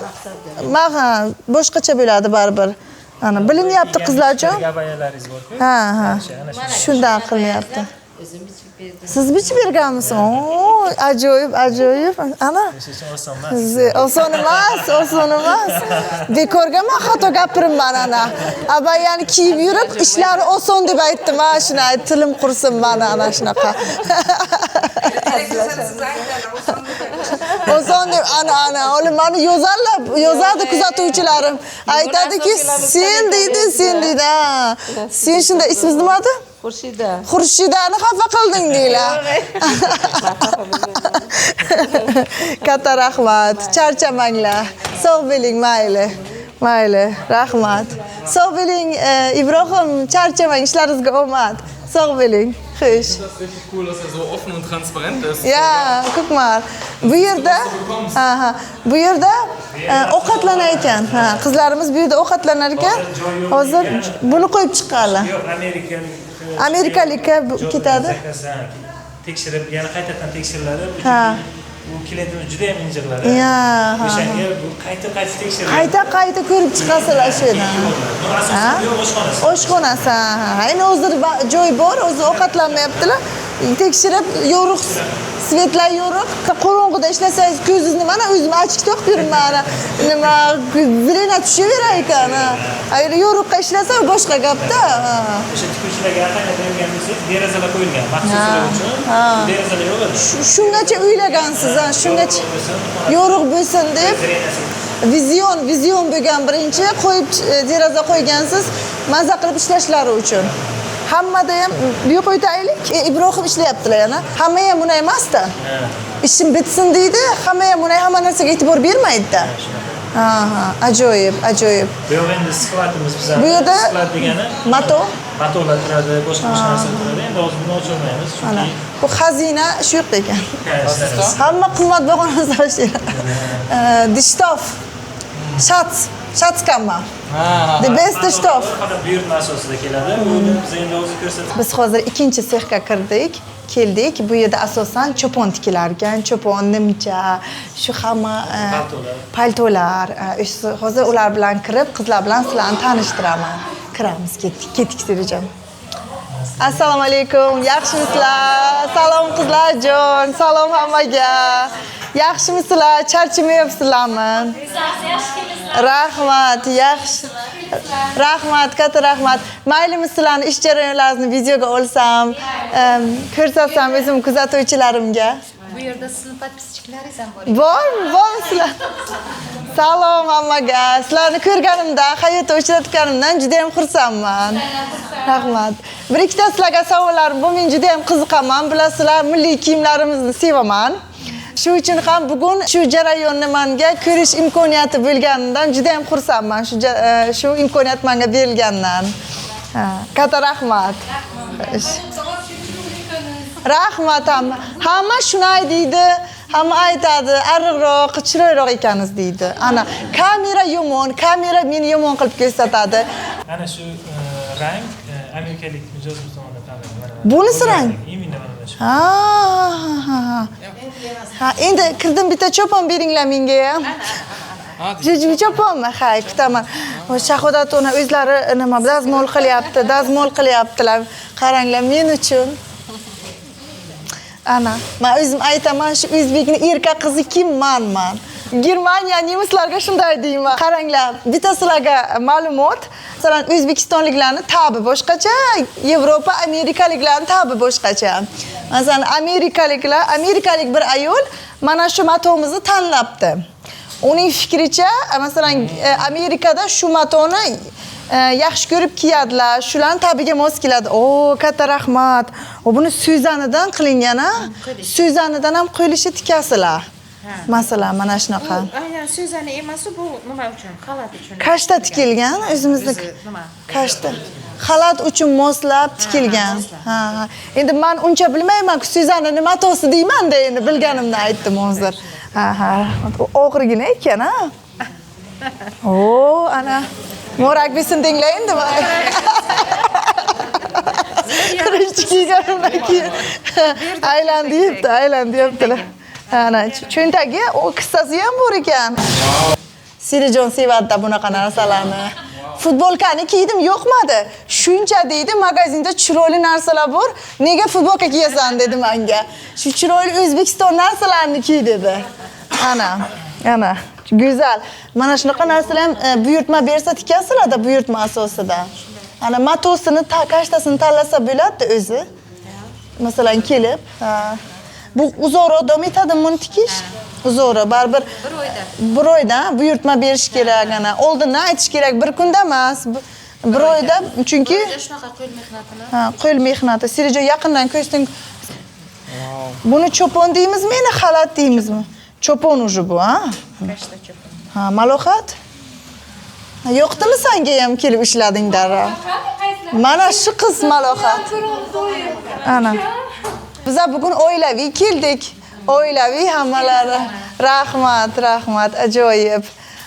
[SPEAKER 2] boshqacha bo'ladi baribir. Ana bilinyapti qizlarjon. Shundan qilinyapti. Siz bichib berganmisiz? Ajoyib. Ana. Oson emas. Bekorga men xato gapiribman ana. Abayani kiyib yurib, ishlari oson deb aytdim. Shuni tilim qursin mana ana shunaqa. Oson deb ana. Olim meni yozadi kuzatuvchilarim. Aytadiki, sen deydi. Sen shunda ismingiz nima edi? Xurshidani xafa qilding deylar. Katta rahmat. Charchamanglar. Sog' bo'ling, mayli. Rahmat. Sog' bo'ling, Ibrohim, charchamang, ishlaringizga omad. Sog' bo'ling. Xush.
[SPEAKER 1] Das ist richtig cool, dass er so offen und transparent ist.
[SPEAKER 2] Ya, guck mal. Bu yerda, bu yerda ovqatlanar ekan. Qizlarimiz bu yerda ovqatlanar ekan. Hozir buni qo'yib chiqqanlar.
[SPEAKER 4] Yo'q, amerikalik.
[SPEAKER 2] Amerikalikka ketadi.
[SPEAKER 4] Tekshirib, yana qaytadan tekshiriladi.
[SPEAKER 2] Ha.
[SPEAKER 4] Bu klientimiz juda ham injiqladi.
[SPEAKER 2] Ya,
[SPEAKER 4] O'shanga bu qayta tekshiriladi.
[SPEAKER 2] Qayta ko'rib chiqasizlar shu yerdan.
[SPEAKER 4] Asosiy oshxonasi.
[SPEAKER 2] Oshxonasi. Endi hozir joy bor, o'zi ovqatlanmayaptilar. Tekshirib, yo'riq, svetlar yo'riq. Qorong'uda ishlasangiz ko'zingizni mana o'zim ochib to'qib yuraman. Nima, zrena tushaverar ekan. Agar yo'riqqa ishlasa boshqa gapda.
[SPEAKER 4] O'sha tikuvchilarga ataylab berganimiz derazalar qo'yilgan. Maxsuslar uchun derazalar yo'q edi.
[SPEAKER 2] Shungacha uylagansiz, shungacha yo'riq bo'lsin deb. Vizion bo'lgan birinchi qo'yib deraza qo'ygansiz, maza qilib ishlashlari uchun. Hammada ham bu yoqqa o'taylik. Ibrohim ishlayaptilar yana. Hamma ham bunday emas-da. Ishim bitsin deydi, hamma ham bunday hamma narsaga e'tibor bermaydi-da. Ajoyib.
[SPEAKER 4] Bu yoq endi skladimiz bizlar.
[SPEAKER 2] Bu yerda
[SPEAKER 4] sklad degani matolar turadi, boshqa narsa turadi. Endi hozir buni ocholmaymiz chunki
[SPEAKER 2] bu xazina shu yoqda ekan. Hamma qimmatbaho narsalar ishlaydi. Dishtof. Shatskamma. The best stuff.
[SPEAKER 4] faqat buyurtma asosida keladi. Buni biz endi o'zi ko'rsatib.
[SPEAKER 2] Biz hozir ikkinchi sexga keldik. Bu yerda asosan cho'pon tikilar ekan, cho'pon, nimcha, shu hamma paltolar. Hozir ular bilan kirib, qizlar bilan sizlarni tanishtiraman. Kiramiz, ketdik Sirijon. Assalomu alaykum. Yaxshimisizlar? Salom qizlarjon. Salom hammaga. Yaxshimisizlar? Charchamayapsizlarmi? Rahmat, yaxshi. Rahmat, katta rahmat. Maylimi sizlarni ish jarayonlaringizni videoga olsam, ko'rsatsam o'zim kuzatuvchilarimga.
[SPEAKER 3] Bu yerda sizni podpischiklaringiz ham bor.
[SPEAKER 2] Bormi sizlar? Salom hammaga. Sizlarni ko'rganimdan, hayotda uchratganimdan juda ham xursandman. Rahmat. Bir ikkita sizlarga savollarim bor. Men juda ham qiziqaman. Bilasizlar, milliy kiyimlarimizni sevaman. Shu uchun ham bugun shu jarayonni menga ko'rish imkoniyati bo'lganidan juda ham xursandman. Shu imkoniyat menga berilganidan. Katta rahmat. Rahmat hamma shunday deydi. Hamma aytadi, ariqroq, chiroyroq ekansiz deydi. Ana kamera yomon, kamera meni yomon qilib ko'rsatadi.
[SPEAKER 4] Ana shu rang amerikalik mijozimiz tomonidan tanlangan.
[SPEAKER 2] Bunisi rang?
[SPEAKER 4] Imенно mana shu.
[SPEAKER 2] Ha, endi kirdim, bitta cho'pon beringlar menga ham. Jujubi cho'ponmi? Ha, kutaman. Shahodat ona o'zlari nima dazmol qilyaptilar. Qaranglar men uchun. Ana, men o'zim aytaman, shu o'zbekning erka qizi kim? Men. Germaniya nemislarga shunday deyman. Qaranglar, bittasizlarga ma'lumot. Masalan, o'zbekistonliklarning ta'bi boshqacha, Yevropa, amerikaliklarning ta'bi boshqacha. Masalan, amerikalik bir ayol mana shu matomizni tanlabdi. Uning fikricha, masalan, Amerikada shu matoni yaxshi ko'rib kiyadilar, shularning tabiga mos keladi. Katta rahmat. Buni Suzanidan qilingan, Suzanidan ham qo'yilishi tikasizlar. Masalan, mana shunaqa.
[SPEAKER 3] Aynan Suzani emas, bu nima uchun? Xalat uchun.
[SPEAKER 2] Kashta tikilgan, o'zimizniki. Kashta. Xalat uchun moslab tikilgan. Endi men uncha bilmayman-ku, Suzani nima matosi deyman-da, endi bilganimni aytdim hozir. Rahmat. Og'irgina ekan, ana. Morak besin denglar endi. Kirishchi kiyganimdan keyin aylandiryaptilar. Ana, cho'ntagi qissasi ham bor ekan. Sirijon sevadi bunaqa narsalarni. Futbolkani kiydim, yo'qmadi. Shuncha deydi, magazinda chiroyli narsalar bor. Nega futbolka kiyasan dedi menga. Shu chiroyli O'zbekiston narsalarini kiy dedi. Ana. Go'zal. Mana shunaqa narsalar ham buyurtma bersa tikasizlar-da, buyurtma asosida. Ana matosini, kashtasini tanlasa bo'ladi o'zi. Masalan, kelib, bu uzoqroq davom etadimi buni tikish? Uzoqroq, baribir bir oyda buyurtma berish kerak, ana. Oldindan aytish kerak, bir kunda emas. Bir oyda, chunki
[SPEAKER 3] shunaqa qo'l mehnatini.
[SPEAKER 2] Qo'l mehnati. Sirijon yaqindan ko'rsang. Buni cho'pon deymizmi, meni xalat deymizmi? Cho'pon uji bu,
[SPEAKER 3] Kashta cho'pon.
[SPEAKER 2] Malohat? Yo'qdimi senga ham kelib ishlading darrov? Mana shu qiz malohat. Ana. Biz bugun oilaviy keldik. Oilaviy hammalari. Rahmat, ajoyib.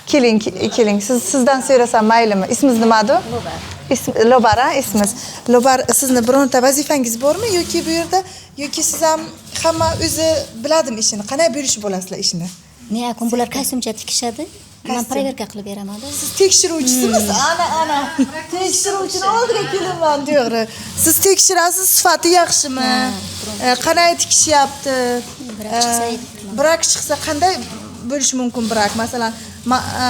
[SPEAKER 2] Keling. Sizdan so'rasam maylimi? Ismingiz nimadi? Lobar, ismingiz. Lobar, sizni bironta vazifangiz bormi yoki bu yerda yoki siz ham hamma o'zi biladimi ishini? Qanday buyurish bo'lasizlar ishini?
[SPEAKER 9] Ne akun bular kostyumcha tikishadi. Men proverka qilib beraman.
[SPEAKER 2] Siz tekshiruvchisimiz? Ana. Tekshiruvchini oldiga kelaman, to'g'ri. Siz tekshirasiz, sifati yaxshimi? Qanday tikishyapti? Brak chiqsa qanday bo'lishi mumkin brak? Masalan,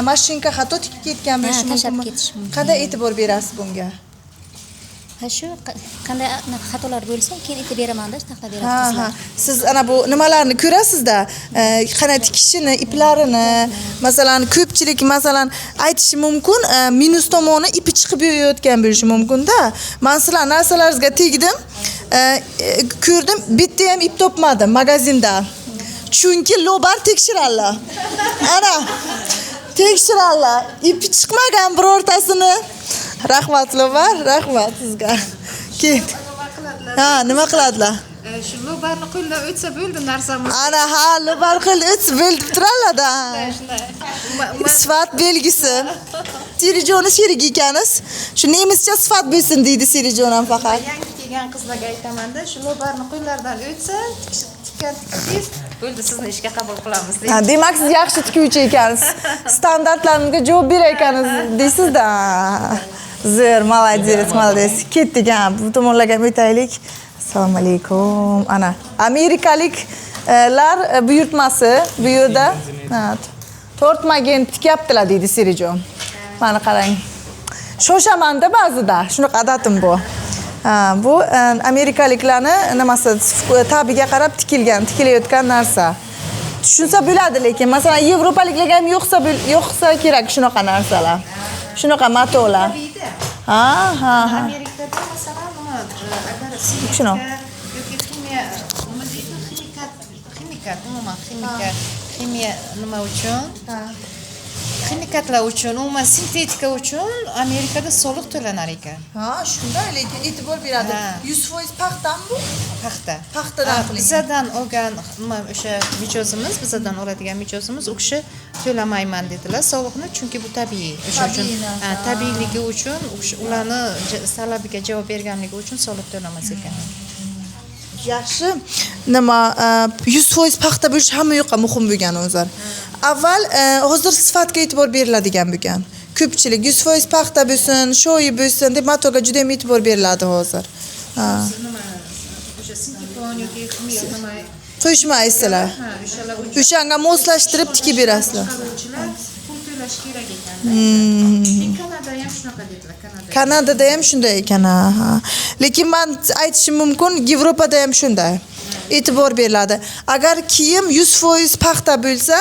[SPEAKER 2] mashinka xato tikib ketgan bo'lishi mumkin. Qanday e'tibor berasiz bunga?
[SPEAKER 9] Ha shu qanday xatolar bo'lsa, keyin aytib beraman-da, taxlab berasiz.
[SPEAKER 2] Siz ana bu nimalarni ko'rasiz-da? Qanday tikishini, iplarini, masalan, ko'pchilik masalan aytishi mumkin, minus tomoni ipi chiqib yotgan bo'lishi mumkin-da. Men sizlar narsalaringizga tegdim, ko'rdim, bitta ham ip topmadim magazinda. Chunki lobar tekshirarlar. Ana tekshirarlar. Ipi chiqmagan birortasini. Rahmat lobar, rahmat sizga. Ket. Nima qiladilar?
[SPEAKER 3] Shu lobarni qo'ldan o'tsa bo'ldi narsamiz.
[SPEAKER 2] Ana lobar qo'ldan o'tsa bo'ldi turarlar-da. Sifat belgisi. Sirijonning sherigi ekaniz. Shu nemischa sifat bo'lsin deydi Sirijon ham faqat.
[SPEAKER 3] Yangi kelgan qizlarga aytaman-da, shu lobarni qo'llaridan o'tsa, tikkansiz bo'ldi, sizni ishga qabul qilamiz deydi.
[SPEAKER 2] Demak, siz yaxshi tikuvchi ekansiz. Standartlarimizga javob berar ekansiz deysiz-da. Zo'r, молодец. Ketdik ham. Bu tomonlarga o'taylik. Assalomu alaykum. Ana, Amerikaliklar buyurtmasi bu yerda tortmagan tikyaptilar deydi Sirijon. Mana qarang. Shoshamanda ba'zida, shunaqa odatim bu. Bu Amerikaliklarni nimasi tabiga qarab tikilayotgan narsa. Tushunsa bo'ladi, lekin masalan Yevropaliklarga ham yo'qsa kerak shunaqa narsalar. Shunaqa matolar.
[SPEAKER 3] Amerikada masalan agar
[SPEAKER 2] Shuni.
[SPEAKER 3] yoki ximiya nima uchun? Ximikatlar uchun, umuman sintetika uchun Amerikada soliq to'lanar ekan.
[SPEAKER 2] Shunday, lekin e'tibor beradi. 100% paxtami bu? Paxtadan qilingan.
[SPEAKER 3] Bizadan olgan o'sha mijozimiz, bizadan oladigan mijozimiz u kishi to'lamayman dedilar soliqni, chunki bu tabiiy. O'sha uchun tabiiyligi uchun ularni talabiga javob berganligi uchun soliq to'lamas ekan.
[SPEAKER 2] Yaxshi. Nima 100% paxta bo'lish hamma yoqqa muhim bo'lgan o'zar. Avval hozir sifatga e'tibor beriladigan bo'lgan. Ko'pchilik 100% paxta bo'lsin, shoyi bo'lsin deb matoga juda ham e'tibor beriladi hozir.
[SPEAKER 3] O'sha sintetikon yoki ximiya nima
[SPEAKER 2] qo'shmaysizlar. O'shanga moslashtirib tikib berasizlar.
[SPEAKER 3] Pul to'lash kerak ekan. Kanadada ham shunaqa dedilar,
[SPEAKER 2] Kanadada ham shunday ekan. Lekin men aytishim mumkin, Yevropada ham shunday. E'tibor beriladi. Agar kiyim 100% paxta bo'lsa,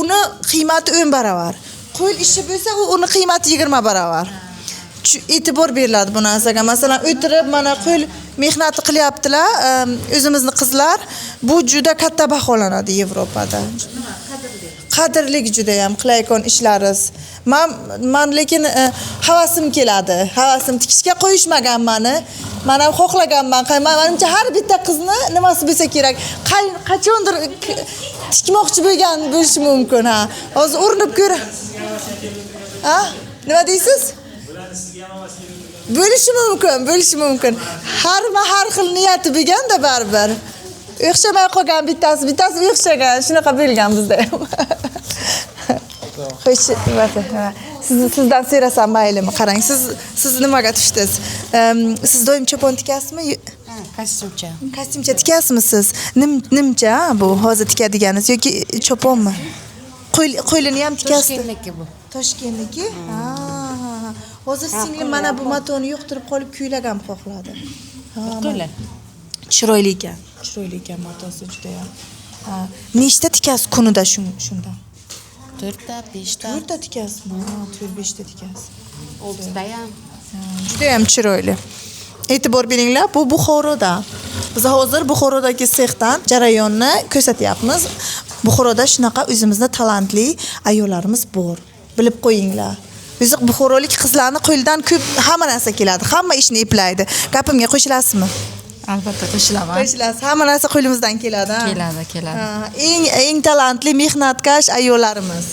[SPEAKER 2] uni qiymati 10 barobar. Qo'l ishi bo'lsa, uni qiymati 20 barobar. E'tibor beriladi bu narsaga. Masalan, o'tirib mana qo'l mehnati qilyaptilar, o'zimizning qizlar, bu juda katta baholanadi Yevropada. Qadrlik juda ham qilayotgan ishlaringiz. Men lekin havasim keladi. Havasim tikishga qo'yishmagan meni. Men ham xohlaganman. Menimcha har bitta qizni nimasi bo'lsa kerak, qachondir tikmoqchi bo'lgan bo'lishi mumkin, Hozir urinib ko'ra. Nima deysiz? Bo'lishi mumkin. Har xil niyati bo'lganda baribir. O'xshamay qolgan bittasi o'xshagan, shunaqa bo'lgan bizda ham. Xo'sh, sizdan so'rasam maylimi? Qarang, siz nimaga tushdingiz? Siz doim chopon tikasizmi? Kostyumcha tikasizmi siz? Nimcha bu hozir tikadiganingiz yoki choponmi? Qo'lini ham tikasizmi?
[SPEAKER 3] Toshkentniki bu.
[SPEAKER 2] Toshkentniki? Hozir singlim mana bu matoni yo'qtirib qolib kuylagan xohladi.
[SPEAKER 3] Qo'la.
[SPEAKER 2] Chiroyli ekan matosi juda ham. Nechta tikasiz kunida shunda?
[SPEAKER 3] 4ta, 5ta.
[SPEAKER 2] 4ta tikasizmi? 4-5 ta tikasiz.
[SPEAKER 3] 6ta ham.
[SPEAKER 2] Juda ham chiroyli. E'tibor beringlar, bu Buxoroda. Biz hozir Buxorodagi sexdan jarayonni ko'rsatyapmiz. Buxoroda shunaqa o'zimizda talantli ayollarimiz bor. Bilib qo'yinglar. O'zi buxorolik qizlarni qo'lidan ko'p hamma narsa keladi. Hamma ishni eplaydi. Gapimga qo'shilasizmi?
[SPEAKER 3] Albatta qo'shilaman.
[SPEAKER 2] Qo'shilasiz. Hamma narsa qo'limizdan keladi.
[SPEAKER 3] Keladi.
[SPEAKER 2] Eng talantli mehnatkash ayollarimiz.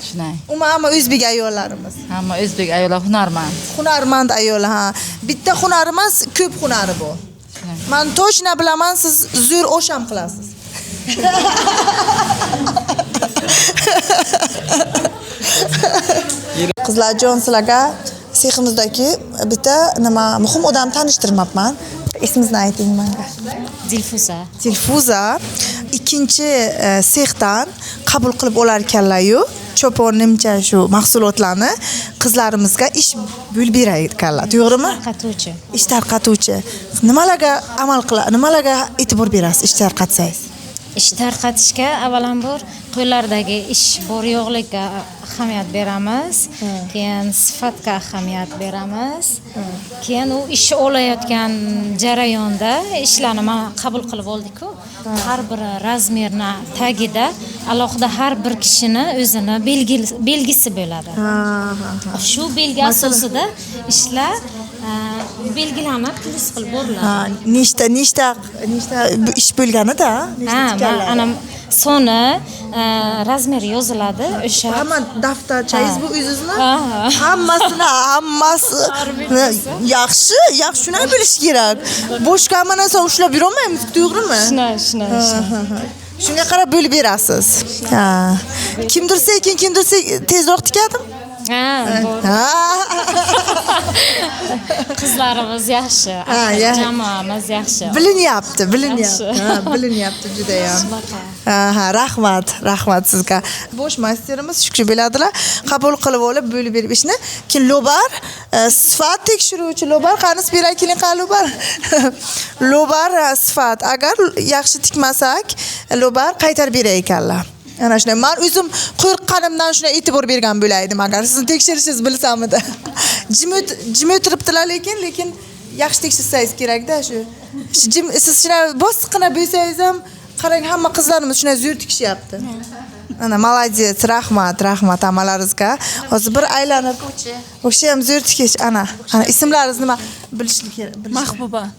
[SPEAKER 3] Shunday.
[SPEAKER 2] Hamma o'zbek ayollarimiz.
[SPEAKER 3] Hamma o'zbek ayollar hunarmand.
[SPEAKER 2] Hunarmand ayol ha. Bitta hunari emas, ko'p hunari bor. Men to'shna bilaman, siz zo'r o'sham qilasiz. Qizlarjon, sizlarga seximizdagi bitta nima muhim odam tanishtirmoqman. Ismingizni ayting menga.
[SPEAKER 9] Dilfuza.
[SPEAKER 2] Dilfuza ikkinchi sexdan qabul qilib olar ekanlar-yu, cho'pon nimcha shu mahsulotlarni qizlarimizga ish bo'lib berar ekanlar. To'g'rimi?
[SPEAKER 9] Tarqatuvchi.
[SPEAKER 2] Ish tarqatuvchi. Nimalarga amal qiladi? Nimalarga e'tibor berasiz ish tarqatsangiz?
[SPEAKER 9] Ish tarqatishga avvalambor to'ylardagi ish bor yo'qligiga ahamiyat beramiz, keyin sifatga ahamiyat beramiz, keyin u ish olayotgan jarayonda ishlarni men qabul qilib oldik-ku, har bir razmerni tagida alohida har bir kishini o'zini belgisi bo'ladi. Shu belgi asosida ishlar belgilanib plyus qilib boriladi.
[SPEAKER 2] Nechta ish bo'lganida?
[SPEAKER 9] Ana soni, razmeri yoziladi. O'sha
[SPEAKER 2] hamma daftarchangiz bu o'zingizni hammasini yaxshi shunday bilish kerak. Boshqa hamma narsa ushlab yura olmaymiz, to'g'rimi?
[SPEAKER 9] Shunday.
[SPEAKER 2] Shunga qarab bo'lib berasiz. Kimdir sekin, kimdir tezroq tikadim.
[SPEAKER 9] Qizlarimiz yaxshi, jamoamiz yaxshi.
[SPEAKER 2] Bilinyapti juda ham. Rahmat sizga. Bosh masterimiz shu biladilar. Qabul qilib olib bo'lib berib ishni. Keyin lobar, sifat tekshiruvchi lobar, qanis beray keling lobar. Lobar sifat. Agar yaxshi tikmasak, lobar qaytarib beray ekanlar. Ana shunday. Men o'zim qo'rqqanimdan shunday e'tibor bergan bo'laydim. Agar sizni tekshirishingiz bilsamida. Jim o'tiribdilar lekin yaxshi tekshirsangiz kerak-da shu. Siz shunday bosiqqina bo'lsangiz ham qarang, hamma qizlarimiz shunday zo'r tikishyapti. Ana молодец, rahmat ammalaringizga. Hozir bir aylanib o'sha ham zo'r tikish. Ana ismlaringiz nima bilishli kerak.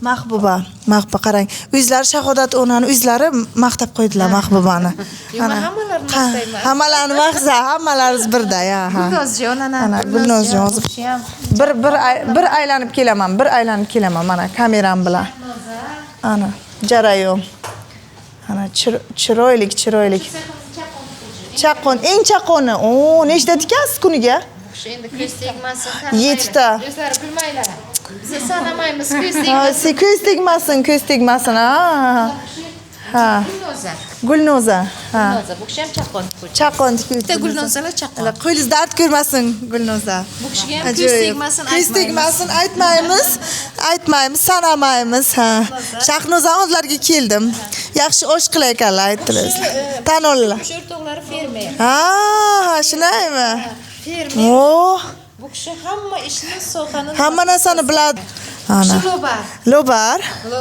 [SPEAKER 2] Mahbuba qarang. O'zlari Shahodat onani o'zlari maqtab qo'ydilar Mahbubani. Ana hammalarni maqsa, hammalaringiz birda,
[SPEAKER 3] Gulnozjon ana.
[SPEAKER 2] Gulnozjon hozir bir aylanib kelaman mana kameram bilan. Ana jarayon. Ana chiroylik. Chaqon, eng chaqoni. Nechta tikasiz kuniga?
[SPEAKER 3] O'sha endi ko'z tegmasin.
[SPEAKER 2] 7 ta.
[SPEAKER 3] O'zlari kulmaylar. Biz sanamaymiz, ko'z tegmasin.
[SPEAKER 2] Ko'z tegmasin. Gulnoza.
[SPEAKER 3] Bu kishi ham chaqon.
[SPEAKER 2] Chaqon tikuvchi.
[SPEAKER 3] Bitta Gulnozalar chaqon.
[SPEAKER 2] Qo'lingiz dard ko'rmasin Gulnoza.
[SPEAKER 3] Bu kishiga ham ko'z tegmasin,
[SPEAKER 2] Ko'z tegmasin aytmaymiz, sanamaymiz. Shahnoza o'zlariga keldim. Yaxshi osh qilay ekanlar aytdilar. Tan olinglar.
[SPEAKER 3] Sho'rtoqlari fermer.
[SPEAKER 2] Shunaymi?
[SPEAKER 3] Fermer. Bu kishi hamma ishni, sohani,
[SPEAKER 2] hamma narsani biladi. Ana. Lobar.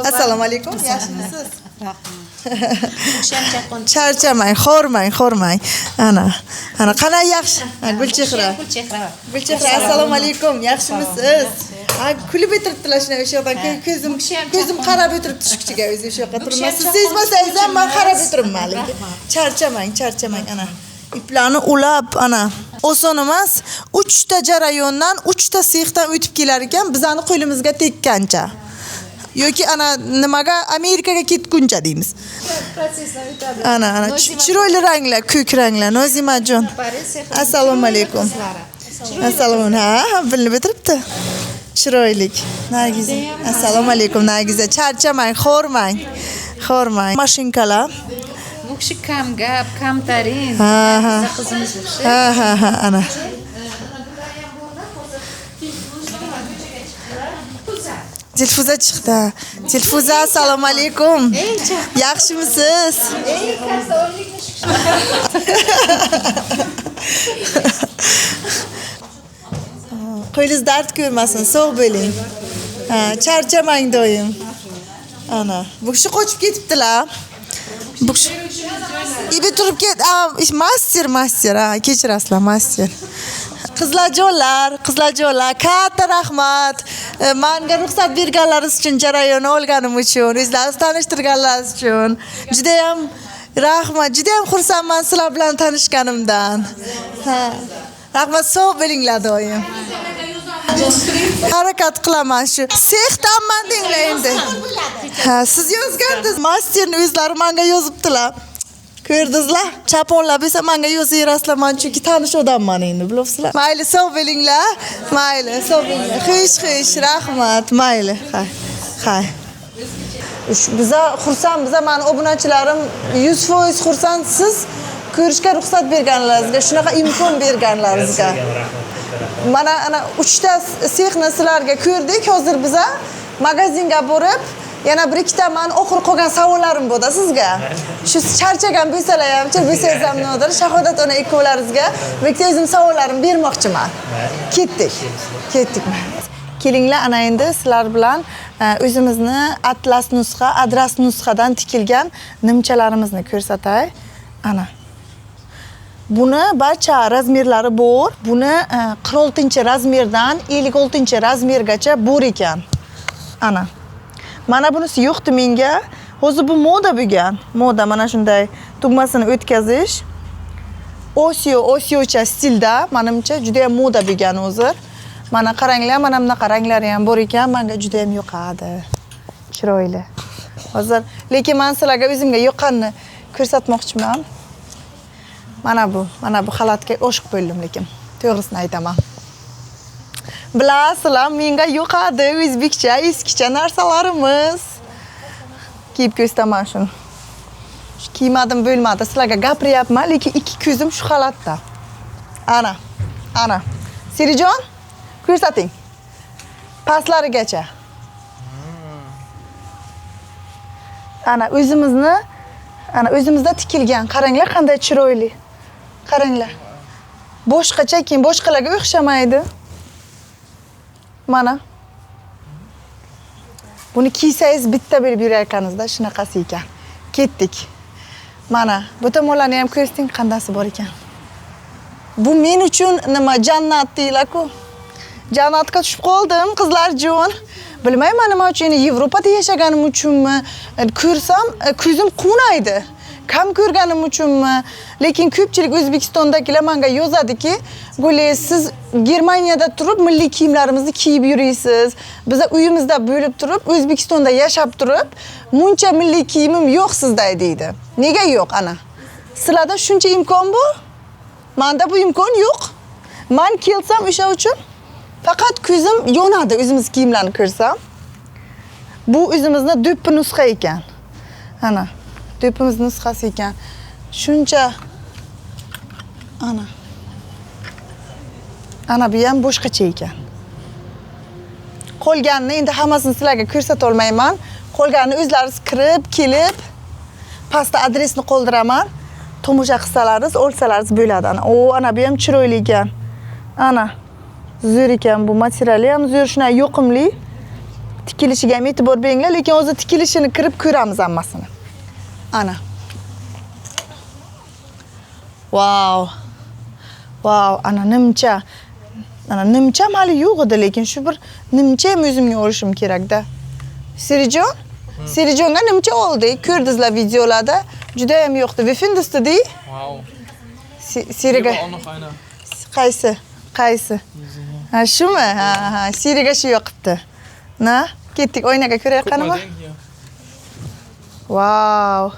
[SPEAKER 2] Assalomu alaykum. Yaxshimisiz? Charchamang, xormang. Ana qanday yaxshi. Gulchehra. Assalomu alaykum. Yaxshimisiz? Kulib o'tiribdilar shunday o'sha yoqdan. Ko'zim qarab o'tiribdi shu kichiga o'zi o'sha yoqqa turmas. Siz sezmasangiz ham men qarab o'tiribman lekin. Charchamang. Ana iplarni ulab, ana oson emas. 3 ta jarayondan 3 ta sexdan o'tib kelar ekan, bizani qo'limizga tekkancha. Yoki ana nimaga Amerikaga ketguncha deymiz. Ana chiroyli ranglar, ko'k ranglar. Nozimajon. Assalomu alaykum. Bilinib o'tiribdi. Chiroylik. Nargiza. Assalomu alaykum Nargiza. Charchamang, xormang. Mashinkalar.
[SPEAKER 3] Bu kishi kam gap, kam tarin. Qizimiz bu kishi.
[SPEAKER 2] Ana. Dilfuza chiqdi. Dilfuza, assalomu alaykum. Yaxshimisiz? Qo'lingiz dard ko'rmasin, sog' bo'ling. Charchamang doim. Ana, bu kishi qochib ketibdilar. Bu kishi turib ket. Master, kechirasizlar, master. Qizlarjonlar, katta rahmat. Menga ruxsat berganlaringiz uchun, jarayonni olganim uchun, o'zlaringiz tanishtirganlaringiz uchun. Juda ham rahmat, juda ham xursandman sizlar bilan tanishganimdan. Rahmat, sog' bo'linglar doim. Harakat qilaman shu. Sexdanman denglar endi. Siz yozgandingiz. Masterni o'zlari menga yozibdilar. Ko'rdingizlar? Chaponlar bo'lsa menga yozaverasizlar, men chunki tanish odamman endi, bilasizlar. Mayli, sog' bo'linglar. Mayli, sog' bo'linglar. Xish, rahmat. Mayli. Hay. Biza xursandmiz, meni obunachilarim 100% xursand. Siz ko'rishga ruxsat berganlaringizga, shunaqa imkon berganlaringizga. Mana ana 3 ta sexni sizlarga ko'rdik. Hozir biza magazinga borib, yana bir ikkita men oxir qolgan savollarim bo'ldi sizga. Shu charchagan bo'lsalar ham, bo'lsangiz ham nodir, Shahodat ona ikkovlaringizga bitta o'zim savollarim bermoqchiman. Ketdik. Kelinglar, ana endi sizlar bilan o'zimizni atlas nusxa, adras nusxadan tikilgan nimchalarimizni ko'rsatay. Ana. Buni barcha razmerlari bor. Buni 46-razmerdan 56-razmergacha bor ekan. Ana. Mana bunisi yo'qdi menga. Hozir bu moda bo'lgan. Moda mana shunday tugmasini o'tkazish. Osiyocha stilda, menimcha juda ham moda bo'lgan hozir. Mana qaranglar, mana bunaqa ranglari ham bor ekan, menga juda ham yoqadi. Chiroyli. Hozir, lekin men sizlarga o'zimga yoqqanini ko'rsatmoqchiman. Mana bu xalatga oshiq bo'ldim, lekin to'g'risini aytaman. Bilasizlar, menga yoqadi o'zbekcha, eskicha narsalarimiz. Kiyib ko'rsataman shuni. Kiymadim bo'lmadi, sizlarga gapiryapman, lekin ikki ko'zim shu xalatda. Ana. Serijon, ko'rsating. Pastlarigacha. Ana o'zimizda tikilgan. Qaranglar qanday chiroyli. Qaranglar. Boshqacha, keyin boshqalarga o'xshamaydi. Mana. Buni kiysangiz bitta bo'lib yurarkaningizda, shunaqasi ekan. Ketdik. Mana, bu tomonlarni ham ko'rsating, qandasi bor ekan. Bu men uchun nima jannat deylar-ku. Jannatga tushib qoldim, qizlarjon. Bilmayman nima uchun, Yevropada yashaganim uchunmi, ko'rsam ko'zim quvnaydi. Kam ko'rganim uchunmi, lekin ko'pchilik O'zbekistondagilar menga yozadiki, "Guli, siz Germaniyada turib milliy kiyimlarimizni kiyib yurisiz. Biza uyimizda bo'lib turib, O'zbekistonda yashab turib, muncha milliy kiyimim yo'q sizda" deydi. Nega yo'q ana? Sizlarda shuncha imkon bor? Menda bu imkon yo'q. Men kelsam o'sha uchun faqat ko'zim yonadi o'zimiz kiyimlarni ko'rsam. Bu o'zimizning do'ppi nusxa ekan. Ana, do'ppimiz nusxasi ekan. Shuncha ana bu ham boshqacha ekan. Qolganini endi hammasini sizlarga ko'rsata olmayman. Qolganini o'zlaringiz kirib, kelib, pastda adresni qoldiraman. Tomosha qilsalaringiz, olsalaringiz bo'ladi. Ana bu ham chiroyli ekan. Ana. Zo'r ekan bu, materiali ham zo'r, shunday yoqimli. Tikilishiga ham e'tibor beringlar, lekin hozir tikilishini kirib ko'ramiz hammasini. Ana. Wow, ana nimcha. Ana nimcha hali yo'q edi, lekin shu bir nimcha ham o'zimga olishim kerak-da. Serijonga nimcha oldik, ko'rdingizlar videolarda. Juda ham yo'qdi. Wie findest du die?
[SPEAKER 1] Wow.
[SPEAKER 2] Seriga. Qaysi? Ha, shumi? Ha, Seriga shu yoqibdi. Na? Ketdik, oynaga ko'rayotganimi? Wow.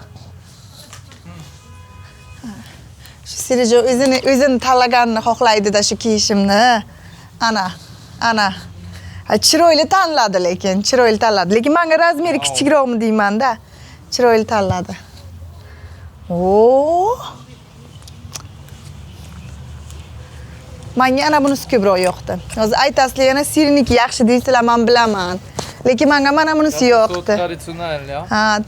[SPEAKER 2] Shu Serijo o'zini tanlaganini xohlaydi-da shu kiyishimni. Ana. Chiroyli tanladi lekin, Lekin menga razmeri kichikroqmi deyman-da. Chiroyli tanladi. Menga ana bunisi ko'proq yoqdi. Hozir aytasizlar, yana Siriniki yaxshi deysizlar, men bilaman. Lekin menga mana bunisi yoqdi.
[SPEAKER 1] Tradisional, ya.
[SPEAKER 2] Ha,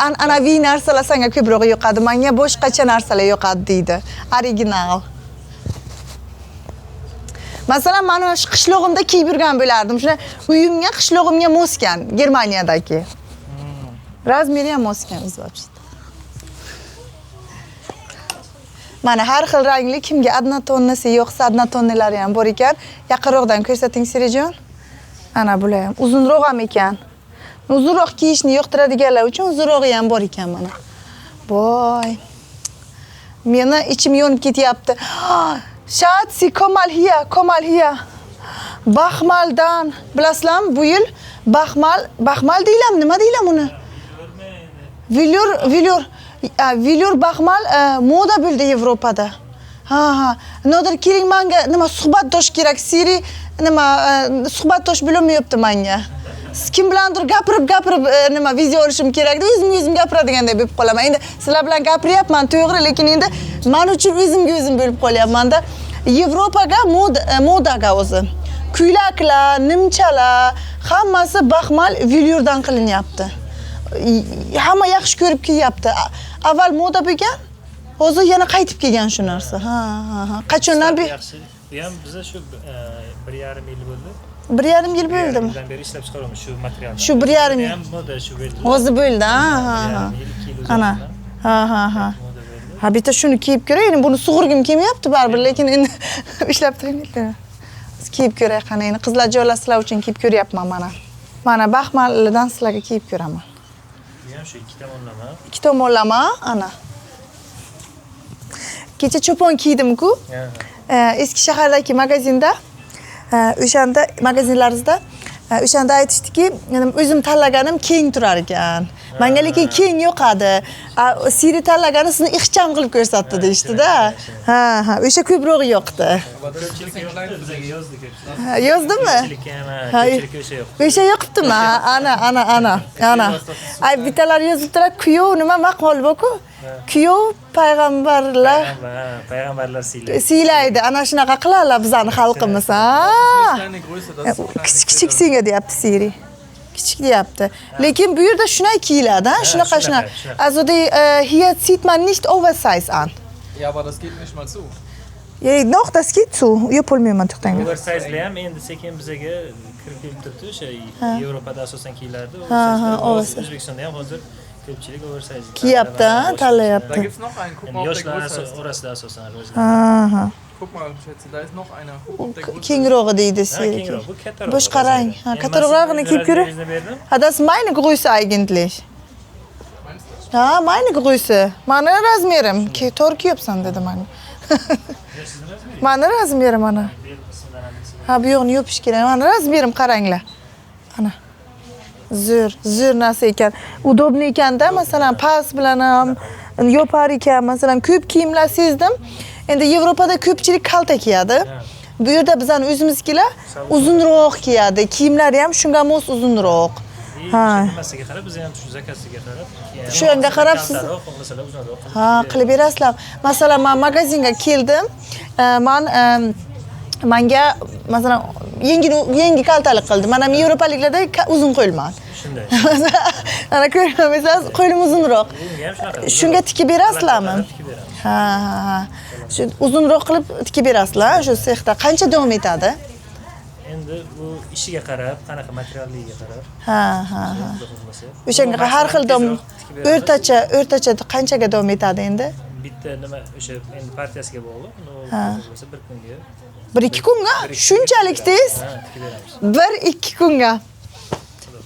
[SPEAKER 2] an'anaviy narsalar senga ko'proq yoqadi. Menga boshqacha narsalar yoqadi deydi. Original. Masalan, men shu qishlog'imda kiyib yurgan bo'lardim. Shuna uyimga, qishlog'imga moskan, Germaniyadagi. Razmeri ham moskan, o'zbekcha. Mana har xil rangli kimga однотонныйsi yo'qsa однотонныйлari ham bor ekan. Yaqinroqdan ko'rsating Sirijon. Ana bular ham uzunroq ham ekan. Uzunroq kiyishni yoqtiradiganlar uchun uzunrog'i ham bor ekan mana. Voy. Meni ichim yonib ketyapti. Shatsi Komal hiya. Baxmaldan bilasizlarmi bu yil Baxmal deylam, nima deylam uni? Vilur Baxmal moda bo'ldi Yevropada. Ha. Nodir keling menga nima suhbatdosh kerak. Siri nima suhbatdosh bo'lmayapti menga. Kim bilandir gapirib nima video olishim kerak-da, o'zim gapiradigandek bo'lib qolaman. Endi sizlar bilan gapiryapman, to'g'ri, lekin endi men uchun o'zim bo'lib qolyapman-da. Yevropaga modaga o'zi. Kuylaklar, nimchalar, hammasi Baxmal Vilurdan qilinyapti. Hamma yaxshi ko'rib kiyapti. Avval moda bo'lgan, hozir yana qaytib kelgan shu narsa. Ha. Qachondan beri?
[SPEAKER 4] Bu ham bizda shu 1,5 yil bo'ldi.
[SPEAKER 2] 1,5 yil bo'ldimi?
[SPEAKER 4] Bundan beri ishlab chiqaramiz shu materialni.
[SPEAKER 2] Shu 1,5 yil.
[SPEAKER 4] Ham moda shu bo'ldi.
[SPEAKER 2] Hozir bo'ldi, ha. Ana. Ha. Ha, bitta shuni kiyib ko'ray, endi buni sug'urgim kelmayapti baribir, lekin endi ishlab turaylik. Kiyib ko'ray qani, endi qizlar joylasizlar uchun kiyib ko'ryapman mana. Mana Baxmaldan sizlarga kiyib ko'raman.
[SPEAKER 4] Bu ham shu ikki tomonlama.
[SPEAKER 2] Ikki tomonlama, ana. Kecha cho'pon kiydim-ku. Eski shahardagi magazinda, o'shanda magazinlaringizda o'shanda aytishdiki, o'zim tanlaganim keng turar ekan. Menga lekin keng yo'qadi. Siri tanlagani sizni ixcham qilib ko'rsatdi deyishdi-da. Ha, o'sha ko'proq yoqdi.
[SPEAKER 4] Ko'pchilik yo'qdi, bizga yozdi ko'pchilik.
[SPEAKER 2] Yozdimi?
[SPEAKER 4] Ko'pchilik o'sha yo'q.
[SPEAKER 2] O'sha yoqibdimi? Ana. Ay, bittalar yozibdilar, kuyov nima maqol bu-ku? Kuyov payg'ambarlar siylaydi. Ana shunaqa qiladilar bizning xalqimiz, ha? Kichik senga deyapti Siri. Kichik deyapti. Lekin bu yerda shunday kiyiladi, shunaqa. Also hier sieht man nicht oversize an.
[SPEAKER 1] Ja, aber das geht nicht mal zu.
[SPEAKER 2] Doch, das geht zu. Yopolmayman to'xtang.
[SPEAKER 4] Oversize'lar ham endi sekin bizga kirib kelib turibdi. O'sha Yevropada asosan kiyilardi. O'zbekistonda ham hozir ko'pchilik oversize
[SPEAKER 2] kiyapti,
[SPEAKER 1] Da
[SPEAKER 2] tanlayapti.
[SPEAKER 1] gibt's noch einen. Guck mal, ob der größer ist.
[SPEAKER 4] orasida asosan rivojlanadi.
[SPEAKER 2] Ha.
[SPEAKER 1] Guck mal, Schätze, da ist noch einer. Guck, ob der größer ist.
[SPEAKER 2] Kengrog'i deydi Siri.
[SPEAKER 4] Bu kattaroq.
[SPEAKER 2] Boshqa rang. Ha, kattarog'ini kiyib ko'ray. Ha, das ist meine Größe eigentlich. Ha, meine Größe. Mani razmerim. To'g'ri kiyapsan dedi menga. Mani razmerim ana. Ha, bu yo'qni yopish kerak. Mani razmerim qaranglar. Ana. Zo'r narsa ekan. Udobli ekanda, masalan, pas bilan ham yopar ekan, masalan, ko'p kiyimlar sezdim. Endi Yevropada ko'pchilik kalta kiyadi. Bu yerda bizning o'zimizkilar uzunroq kiyadi. Kiyimlari ham shunga mos uzunroq. Ha.
[SPEAKER 4] Nimasiga qarab, biz ham shu zakasiga qarab.
[SPEAKER 2] Shunga qarab siz ha, qilib berasizlar. Masalan, men magazinga keldim. Menga masalan yangi kaltalik qildi. Men ham yevropaliklarda uzun qo'lman.
[SPEAKER 4] Shunday.
[SPEAKER 2] Ana ko'ramiz, qo'lim uzunroq. Shunga tikib berasizlarmi? Ha. Shu uzunroq qilib tikib berasizlar, shu sexda qancha davom etadi?
[SPEAKER 4] Endi bu ishiga qarab, qanaqa materialligiga qarab.
[SPEAKER 2] Ha. O'shanga har xil o'rtacha qanchaga davom etadi endi?
[SPEAKER 4] Bitta nima o'sha endi partiyasiga bog'liq. Bo'lsa 1 kunga.
[SPEAKER 2] 1-2 kunga? Shunchalik tez? 1-2 kunga.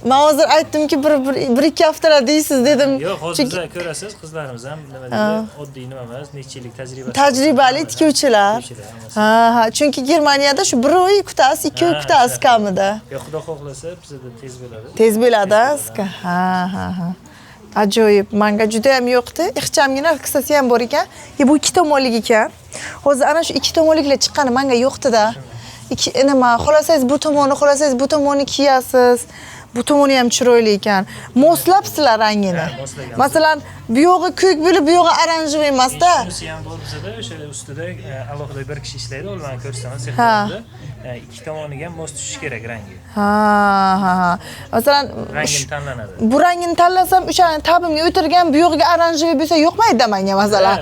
[SPEAKER 2] Men hozir aytdimki 1-2 haftalar deysiz dedim.
[SPEAKER 4] Yo'q, hozir siz ko'rasiz, qizlarimiz ham nima deydi, oddiy nima emas, necha yillik
[SPEAKER 2] tajribali tikuvchilar. Ha, chunki Germaniyada shu 1 oy kutasiz, 2 oy kutasiz kamida.
[SPEAKER 4] Yo, Xudo xohlasa, bizda tez bo'ladi.
[SPEAKER 2] Tez bo'ladi, ha. Ajoyib, menga juda ham yoqdi. Ixchamgina qissasi ham bor ekan. Bu ikki tomonlik ekan. Hozir ana shu ikki tomonliklar chiqqani menga yoqdi-da. Nima, xolasangiz bu tomonni kiyasiz. Bu tomoni ham chiroyli ekan. Moslabsizlar rangini. Masalan, bu yog'i ko'k bo'lib, bu yog'i oranjiy emas-da.
[SPEAKER 4] Shunisi ham bor bizda, o'sha ustida alohida bir kishi ishlaydi, ularni ko'rsaman, sexlarda. Ikki tomoniga ham mos tushishi kerak rangi.
[SPEAKER 2] Ha. Masalan,
[SPEAKER 4] rangini tanlanadi.
[SPEAKER 2] Bu rangini tanlasam, o'shani tabimga o'tirgan bu yog'iga oranjiy bo'lsa yo'qmaydi menga masalan.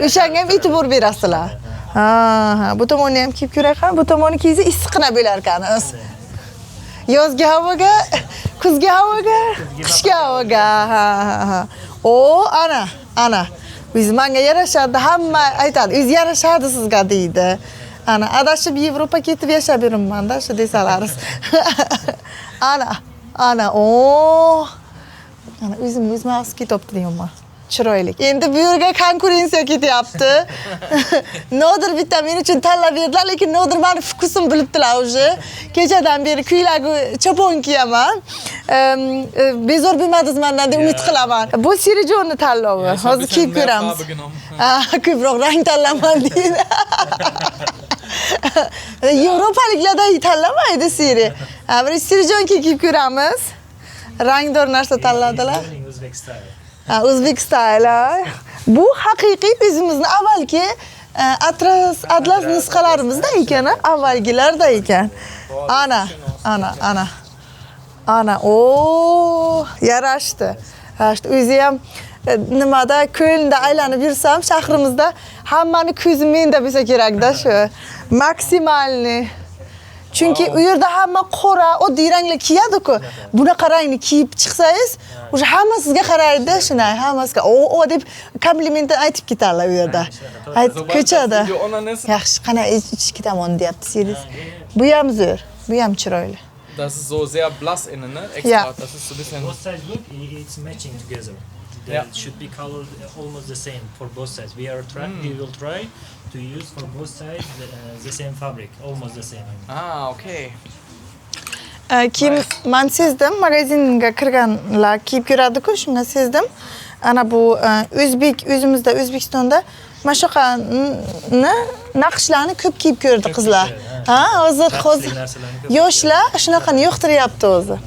[SPEAKER 2] O'shanga ham e'tibor berasizlar. Ha. Bu tomonni ham kiyib ko'ray qani, bu tomonni kiysa issiqina bo'lar ekan. Yozgi havoga, kuzgi havoga, qishgi havoga. Ha. O, ana. O'zi menga yarashadi, hamma aytadi, o'zi yarashadi sizga deydi. Ana adashib Yevropa ketib yashab yuribman-da, shu desalarsiz. Ana, Ana o'zim ma'qus ketibdi deyman. Chiroyli. Endi bu yerga konkurensiya ketyapti. Nodir bitta men uchun tanlab berdilar, lekin Nodir meni fokusim bilibdilar уже. Kechadan beri kuylagu chopon kiyaman. Bezor bo'lmadingiz mendan deb umid qilaman. Bu Sirijonni tanlovi. Hozir kiyib ko'ramiz. Ko'proq rang tanlaman deydi. Yevropaliklarda tanlamaydi Siri. Bir Sirijon kiyib ko'ramiz. Rangdor narsa tanladilar. O'zbek style. Bu haqiqiy o'zimizni avvalgi atlas nusxalarimizda ekan, avvalgilarda ekan. Ana, yarashdi. O'zi ham nimada ko'lda aylanib yursam, shahrimizda hammani ko'zi menda bo'lsa kerak-da shu. Maksimalni. Chunki u yerda hamma qora, oddiy rangli kiyadi-ku. Bunaqa rangni kiyib chiqsangiz, o'sha hamma sizga qaraydi, shunday, hammasiga o deb kompliment aytib ketadilar u yerda. Aytib ko'chada. Yaxshi, qana ichki tomon deyapti Siris. Bu ham zo'r, bu ham chiroyli.
[SPEAKER 1] Das ist so sehr blass innen, ne? Extra, das ist so ein bisschen...
[SPEAKER 4] Both sides look, it's matching together. They should be colored almost the same for both sides. We will try to use for both sides the same fabric, almost the same.
[SPEAKER 1] Okay.
[SPEAKER 2] Kim men sezdim, magazinga kirganlar kiyib ko'radi-ku, shunga sezdim. Ana bu o'zimizda O'zbekistonda mana shunaqani naqshlarni ko'p kiyib ko'rdi qizlar. Hozir yoshlar shunaqani yo'qtiryapti o'zi.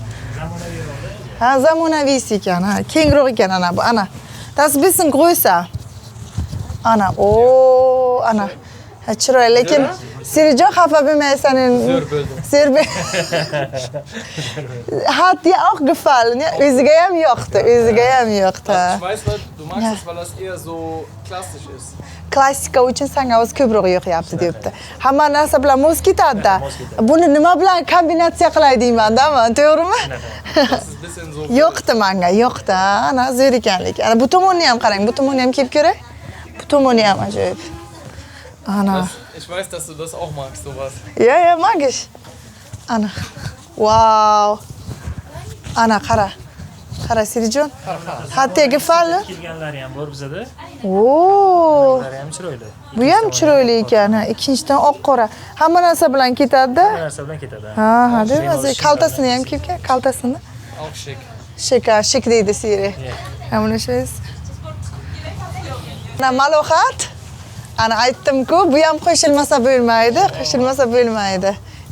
[SPEAKER 2] Zamonaviysi ekan, kengroq ekan ana bu. Ana. Das bisschen größer. Ana, ana. Chiroyli, lekin Sirijon xafa bo'lmaysan endi. Zo'r bo'ldi. Hat dir auch gefallen, ja? O'ziga ham yoqdi.
[SPEAKER 1] Ich weiß, du magst es, weil das eher so klassisch ist.
[SPEAKER 2] Klassika uchun senga o'zi ko'proq yoqyapti debdi. Hamma narsa bilan mos ketadi-da. Buni nima bilan kombinatsiya qilay deyman-da, to'g'rimi? Yoqdi menga, yoqdi. Ana zo'r ekanlik. Ana bu tomonni ham qarang, bu tomonni ham kiyib ko'ray. Bu tomonni ham ajoyib. Ana.
[SPEAKER 1] Ich weiß, dass du das auch magst, sowas.
[SPEAKER 2] Ja, mag ich. Ana. Wow. Ana qara. Qara Sirijon. Hatto gefallen.
[SPEAKER 4] Kelganlari ham bor bizada.
[SPEAKER 2] Ular
[SPEAKER 4] ham chiroyli.
[SPEAKER 2] Bu ham chiroyli ekan. Ikkinchidan oq qora. Hamma narsa bilan ketadi-da.
[SPEAKER 4] Hamma narsa bilan ketadi.
[SPEAKER 2] Demak, kaltasini ham kiyib, kaltasini.
[SPEAKER 1] Auch schick.
[SPEAKER 2] Shik deydi Siri. Hamma shu. Ana malohat. Ana aytdim-ku, bu ham qo'shilmasa bo'lmaydi.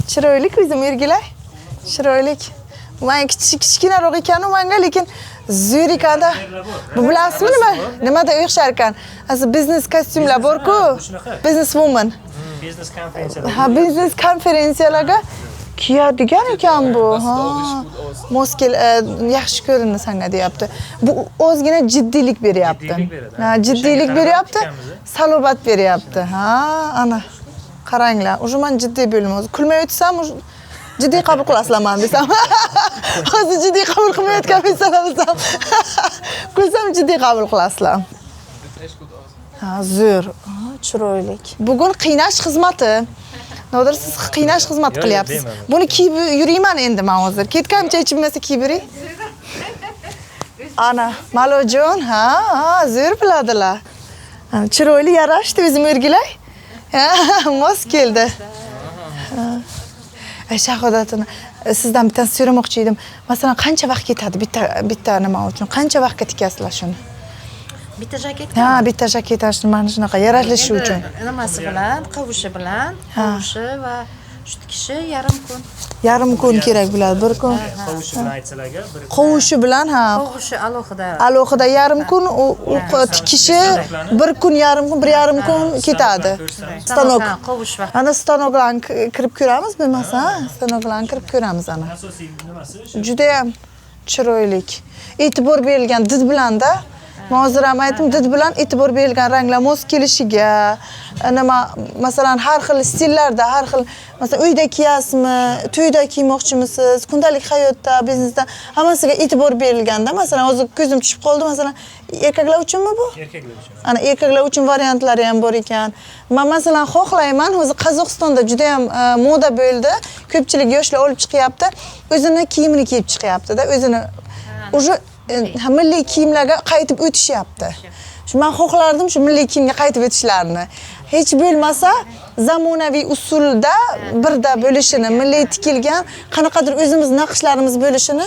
[SPEAKER 2] Chiroylik o'zim o'rgilay. Chiroylik. Men kichkinaroq ekan-u menga, lekin zo'r ekan-da. Bu bilasizmi nimada o'xshar ekan? Asli biznes kostyumlar bor-ku. Business woman.
[SPEAKER 4] Business konferensiyalar.
[SPEAKER 2] Business konferensiyalarga kiyadigan ekan bu. Moskil yaxshi ko'rinadi senga deyapti. Bu o'zgina jiddiylik beryapti. Jiddiylik beryapti, salobat beryapti. Ana. Qaranglar, o'sha men jiddiy bo'lmayman. Kulmay o'tsam, jiddiy qabul qilasizlar men desam. Hozir jiddiy qabul qilmayotgan bo'lsam, kulsam jiddiy qabul qilasizlar. Zo'r, chiroylik. Bugun qiynash xizmati. Nodir siz qiynash xizmat qilyapsiz. Buni kiyib yurayman endi men hozir. Ketgancha ichimasa kiyib yuray. Ana, Malojon, zo'r biladilar. Chiroyli yarashdi, o'zim o'rgilay. Mos keldi. Shahodatini sizdan bitta so'ramoqchi edim. Masalan, qancha vaqt ketadi bitta nima uchun? Qancha vaqtga tikasizlar shuni?
[SPEAKER 3] Bitta jaket.
[SPEAKER 2] Bitta jaket mana shunaqa yaralishi uchun.
[SPEAKER 3] Nimasi bilan, qovushi va shu tikishi
[SPEAKER 2] yarim kun kerak bo'ladi, bir kun.
[SPEAKER 4] Qovushi bilan aytsalarga,
[SPEAKER 2] qovushi bilan
[SPEAKER 3] qovushi alohida.
[SPEAKER 2] Alohida yarim kun, u tikishi bir kun, yarim kun ketadi. Stanok.
[SPEAKER 3] Qovush vaqti.
[SPEAKER 2] Ana stanok bilan kirib ko'ramiz, bo'lmasa, stanok bilan kirib ko'ramiz ana.
[SPEAKER 4] asosiy nimasi?
[SPEAKER 2] Juda ham chiroylik. E'tibor berilgan did bilan-da. Men hozir ham aytdim, did bilan e'tibor berilgan ranglar mos kelishiga, nima masalan har xil stillarda, har xil masalan uyda kiyasizmi, to'yda kiymoqchimisiz, kundalik hayotda, biznesda hammasiga e'tibor berilganda, masalan hozir ko'zim tushib qoldi, masalan erkaklar uchunmi bu?
[SPEAKER 4] Erkaklar uchun.
[SPEAKER 2] Ana erkaklar uchun variantlari ham bor ekan. Men masalan xohlayman, hozir Qozog'istonda juda ham moda bo'ldi. Ko'pchilik yoshlar olib chiqyapti. O'zini kiyimini kiyib chiqyapti-da, o'zini уже milliy kiyimlarga qaytib o'tishyapti. Shu men xohlardim shu milliy kiyimga qaytib o'tishlarini. Hech bo'lmasa zamonaviy usulda birda bo'lishini, milliy tikilgan qanaqadir o'zimiz naqshlarimiz bo'lishini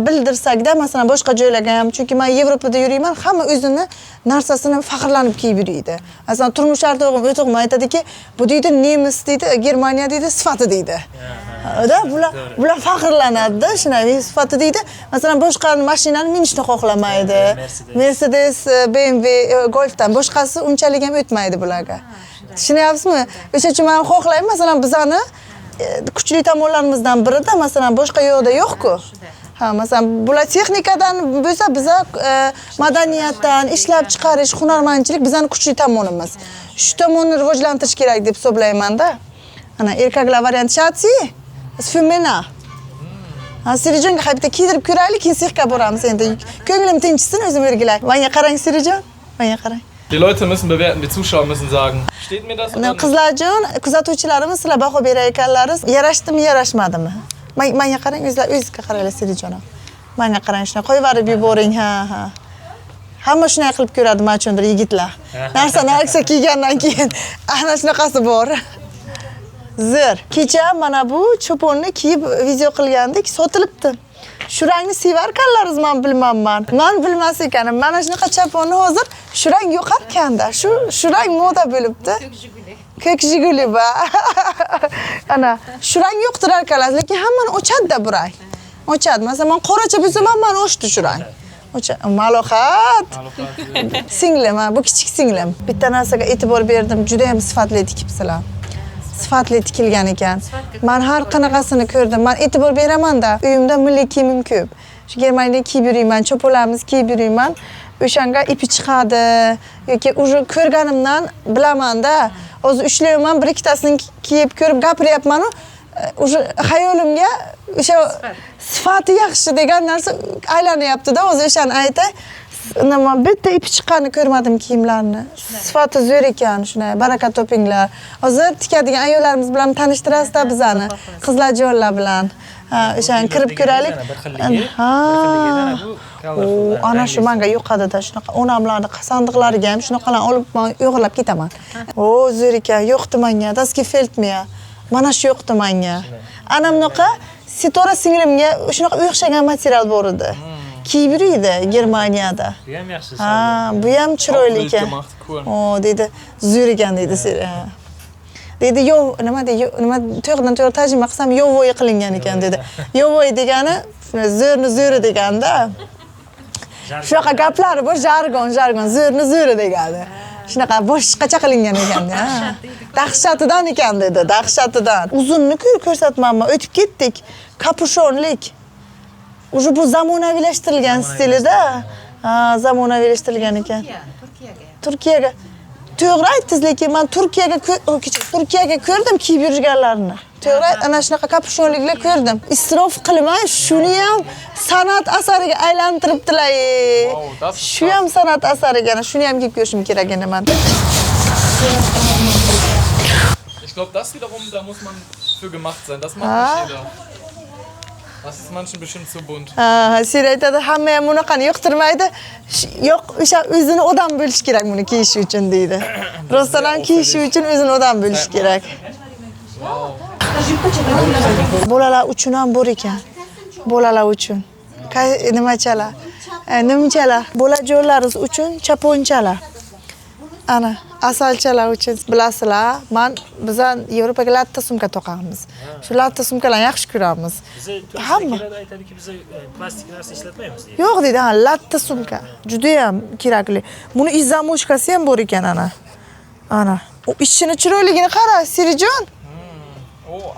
[SPEAKER 2] bildirsak-da, masalan boshqa joylarga ham, chunki men Yevropada yurayman, hamma o'zini narsasini faxrlanib kiyib yuradi. Masalan turmush o'rtog'im aytadiki, bu deydi nemis deydi, Germaniya deydi, sifati deydi. Bular faxrlanadi-da, shunday sifati deydi. Masalan boshqa mashinani minishni xohlamaydi. Mercedes, BMW, Golfdan boshqasi unchalik ham o'tmaydi bularga. Tushunyapsizmi? O'sha uchun men xohlayman, masalan bizani kuchli tomonlarimizdan birida, masalan boshqa yo'qda yo'q-ku. Ha, masalan, bular texnikadan bo'lsa, biza madaniyatdan, ishlab chiqarish, hunarmandchilik bizning kuchli tomonimiz. Shu tomonni rivojlantirish kerak deb hisoblayman-da. Ana erkaklar variant shatsi, femina. Ha, Sirijonga bitta kiydirib ko'raylik, keyin sexga boramiz endi. Ko'nglim tinchsin, o'zim o'rgilay. Menga qarang Sirijon, menga qarang.
[SPEAKER 1] Die Leute müssen bewerten, die Zuschauer müssen sagen, steht mir das oder nicht?
[SPEAKER 2] Qizlarjon, kuzatuvchilarimiz sizlar baho berayotganlaringiz yarashdimi, yarashmadimi? Menga qarang, o'zingizga qaranglar Sirijonim. Menga qarang, shuna qo'yib yuborib yuboring, ha. Hamma shunday qilib ko'radi, men uchundir yigitlar. Narsani aksa kiygandan keyin ana shunaqasi bor. Zo'r. Kecha mana bu cho'ponni kiyib video qilgandik, sotilibdi. Shu rangni sevarkanlaringiz men bilmayman. Men bilmas ekanim. Mana shunaqa choponni hozir shu rang yo'qarkanda. Shu rang moda bo'libdi. Ko'k jiguli ba. Ana shu rang yo'qdir arkalar, lekin hammani ochadi-da bu rang. Ochadi. Masalan, men qoracha bo'lsam hammani ochdi shu rang. Malohat. Singlim, bu kichik singlim. Bitta narsaga e'tibor berdim, juda ham sifatli tikibsizlar. Sifatli tikilgan ekan. Men har qanaqasini ko'rdim. Men e'tibor beraman-da. Uyimda milliy kiyimim ko'p. Shu Germaniyada kiyib yurayman, cho'ponlarimiz kiyib yurayman. O'shanga ipi chiqadi yoki uje ko'rganimdan bilaman-da. Hozir ushlayman, bir ikkitasini kiyib ko'rib gapiryapman-u, uje xayolimga o'sha sifati yaxshi degan narsa aylanyapti-da. Hozir o'shani aytay. Nima bitta ipi chiqqanini ko'rmadim kiyimlarni. Sifati zo'r ekan, shunday baraka topinglar. Hozir tikadigan ayollarimiz bilan tanishtirasiz-da bizani, qizlarjonlar bilan. O'shani kirib ko'raylik. Ha. Ana shu menga yo'qadi-da, shunaqa onamlarni sandiqlariga ham shunaqalarni olib o'g'irlab ketaman. Zo'r ekan, yo'qdi menga, das gefällt mir. Mana shu yo'qdi menga. Ana bunaqa Sitora singlimga shunaqa o'xshagan material bor edi. Kiyib yuradi Germaniyada.
[SPEAKER 4] Bu ham yaxshi.
[SPEAKER 2] Ha, bu ham chiroyli ekan. Dedi, zo'r ekan dedi. Dedi, nima to'g'ridan to'g'ri tarjima qilsam, yovoy qilingan ekan dedi. Yovoy degani zo'rni deganda. Shunaqa gaplari bor, jargon, zo'rni degani. Shunaqa boshqacha qilingan ekan-da. Dahshatidan ekan dedi, dahshatidan. Uzunni ko'rsatmanman, o'tib ketdik. Kapushonlik. Uje bu zamonaviylashtirilgan stilida. Ha, zamonaviylashtirilgan ekan. Turkiyaga. To'g'ri aytdingiz, lekin men Turkiyaga ko'rdim kiyib yurganlarni. To'g'ri, ana shunaqa kapushonliklar ko'rdim. Isrof qilmay, shuni ham san'at asariga aylantiribdilar. Shu ham san'at asariga, shuni ham kiyib ko'rishim kerak endi men.
[SPEAKER 1] Ich glaube, das wiederum, da muss man für gemacht sein. Das macht nicht jeder. Das ist manchen bestimmt zu bunt.
[SPEAKER 2] Sen aytadi, hamma ham bunaqani yoqtirmaydi. Yo'q, o'sha o'zini odam bo'lish kerak buni kiyish uchun deydi. Rostdan ham kiyish uchun o'zini odam bo'lish kerak. Bolalar uchun ham bor ekan. Bolalar uchun. Nimachalar? Nimchalar? Bolajonlarimiz uchun chaponchalar. Ana, asalchalar uchun bilasizlar, bizdan Yevropaga latta sumka to'qamiz. Shu latta sumkalarni yaxshi ko'ramiz.
[SPEAKER 4] Hamma aytadiki, biz plastik narsa ishlatmaymiz deydi.
[SPEAKER 2] Yo'q deydi, latta sumka. Juda ham kerakli. Buni izamoshkasi ham bor ekan ana. Ana. O ichini chiroyligini qara, Sirijon.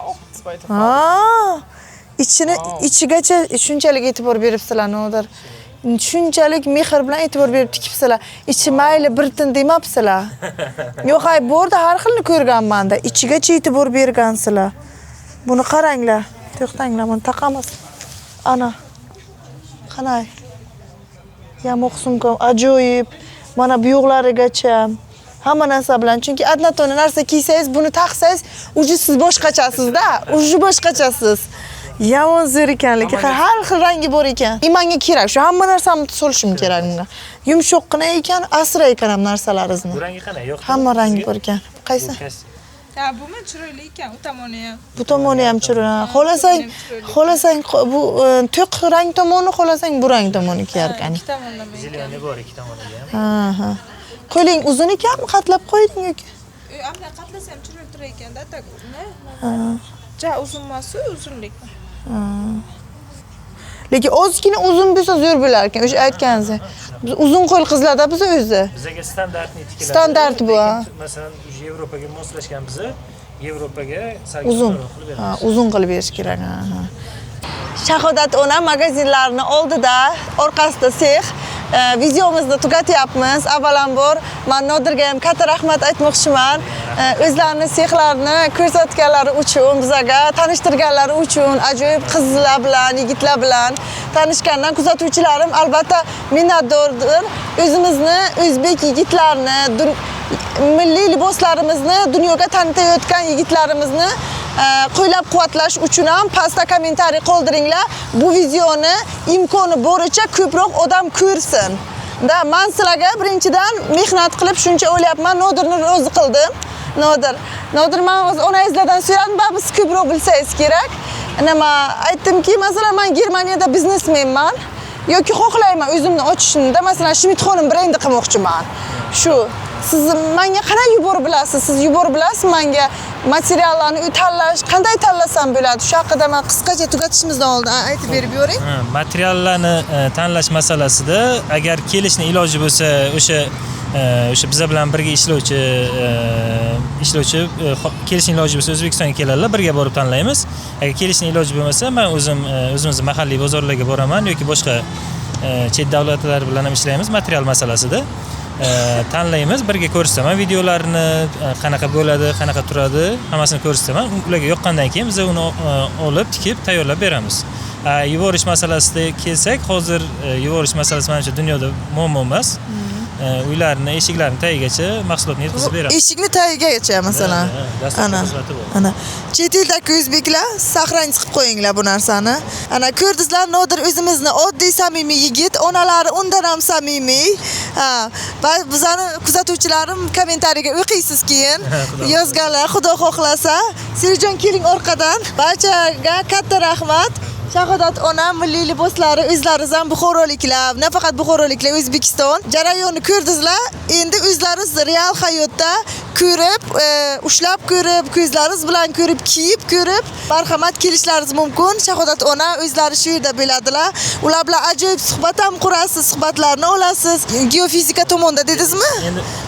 [SPEAKER 1] Auch zweite Farbe.
[SPEAKER 2] Ichigacha shunchalik e'tibor beribsizlar, nodir. Shunchalik mehr bilan e'tibor berib tikibsizlar. Ichi mayli bir tin demabsizlar. Yo'q, hay, bu yerda har xilni ko'rganman-da. Ichigacha e'tibor bergansizlar. Buni qaranglar. To'xtanglar, buni taqamiz. Ana. Qanay. Yamoq sumka ajoyib. Mana bu yo'qlarigacha. Hamma narsa bilan. Chunki adnatoni narsa kiysangiz, buni taqsangiz, uji siz boshqachasiz-da. Uji boshqachasiz. Yomon zo'r ekanligi. Har xil rangi bor ekan. Menga kerak. Shu hamma narsamni solishim kerak bunga. Yumshoqqina ekan, asra ekan ham narsalaringizni.
[SPEAKER 4] Bu rangi qanday? Yo'q.
[SPEAKER 2] Hamma rangi bor ekan. Qaysi?
[SPEAKER 6] Ha, bu men chiroyli ekan, u tomoni ham.
[SPEAKER 2] Bu tomoni ham chiroyli. Xohlasang bu to'q rang tomoni, xohlasang bu rang tomoni kiyar ekan.
[SPEAKER 6] Ikki tomonlama ekan.
[SPEAKER 4] Ziliyoni bor ikki tomoniga ham.
[SPEAKER 2] Ha. Qo'ling uzun ekanmi? Qatlab qo'yding yoki?
[SPEAKER 6] Ammo qatlasam chiroyli turar ekan-da, tak. Ja uzun emas-ku, uzunlik.
[SPEAKER 2] Lekin ozgina uzun bo'lsa zo'r bo'lar ekan. O'sha aytganingiz. Biz uzun qo'l qizlarda biz o'zi.
[SPEAKER 4] Bizga standartni tikiladi.
[SPEAKER 2] Standart bu.
[SPEAKER 4] Masalan, Yevropaga moslashgan bizni Yevropaga
[SPEAKER 2] uzun. Ha, uzun qilib berish kerak. Ha. Shahodat ona magazinlarini oldida, orqasida sex. Videomizni tugatyapmiz. Avvalambor men Nodirga ham katta rahmat aytmoqchiman. O'zlarining sexlarini ko'rsatganlari uchun, bizga tanishtirganlari uchun, ajoyib qizlar bilan, yigitlar bilan tanishgandan kuzatuvchilarim albatta minnatdordir. O'zimizni o'zbek yigitlarini, milliy liboslarimizni dunyoga tanitayotgan yigitlarimizni qo'llab-quvvatlash uchun ham pastda kommentariy qoldiringlar. Bu videoni imkoni boricha ko'proq odam ko'rsin. Men sizlarga birinchidan mehnat qilib shuncha o'ylayapman, Nodirni rozi qildim. Nodir men o'z onangizlardan so'radim, siz ko'proq bilsangiz kerak. Nima aytdimki, masalan, men Germaniyada biznesmenman yoki xohlayman o'zimni ochishni, masalan, Schmidt-Holm brendi qilmoqchiman. Shu siz menga qanday yuborib bilasiz? Siz yuborib bilasiz menga materiallarni tanlash, qanday tanlasam bo'ladi? Shu haqida men qisqacha tugatishimizdan oldin aytib berib yuboring.
[SPEAKER 4] Materiallarni tanlash masalasida agar kelishni iloji bo'lsa, o'sha bizlar bilan birga ishlovchi kelishni iloji bo'lsa O'zbekistonga keladilar, birga borib tanlaymiz. Agar kelishni iloji bo'lmasa, men o'zimiz mahalliy bozorlarga boraman yoki boshqa chet davlatlar bilan ham ishlaymiz material masalasida. Tanlaymiz, birga ko'rsataman videolarni, qanaqa bo'ladi, qanaqa turadi, hammasini ko'rsataman. Ularga yoqqandan keyin biz uni olib, tikib, tayyorlab beramiz. Yuborish masalasida kelsak, hozir yuborish masalasi menimcha dunyoda muammo emas. Uylarni, eshiklarni tagigacha mahsulotni yetkazib beramiz.
[SPEAKER 2] Eshikni tagigacha masalan. Ana. Chet eldagi o'zbeklar sahrangiz qilib qo'yinglar bu narsani. Ana ko'rdingizlar, Nodir o'zimizni oddiy samimiy yigit, onalari undan ham samimiy. Bizani kuzatuvchilarim kommentariyaga o'qiysiz keyin. Yozganlar, Xudo xohlasa. Serijon keling orqadan. Barchaga katta rahmat. Shahodat ona milliy liboslari o'zlariz ham buxoroliklar, nafaqat buxoroliklar, O'zbekiston jarayonni ko'rdingizlar. Endi o'zlaringiz real hayotda ko'rib, ushlab ko'rib, ko'zlaringiz bilan ko'rib, kiyib ko'rib, marhamat kelishlaringiz mumkin. Shahodat ona o'zlari shu yerda bo'ladilar. Ular bilan ajoyib suhbat ham qurasiz, suhbatlarni olasiz. Geofizika tomonda dedingizmi?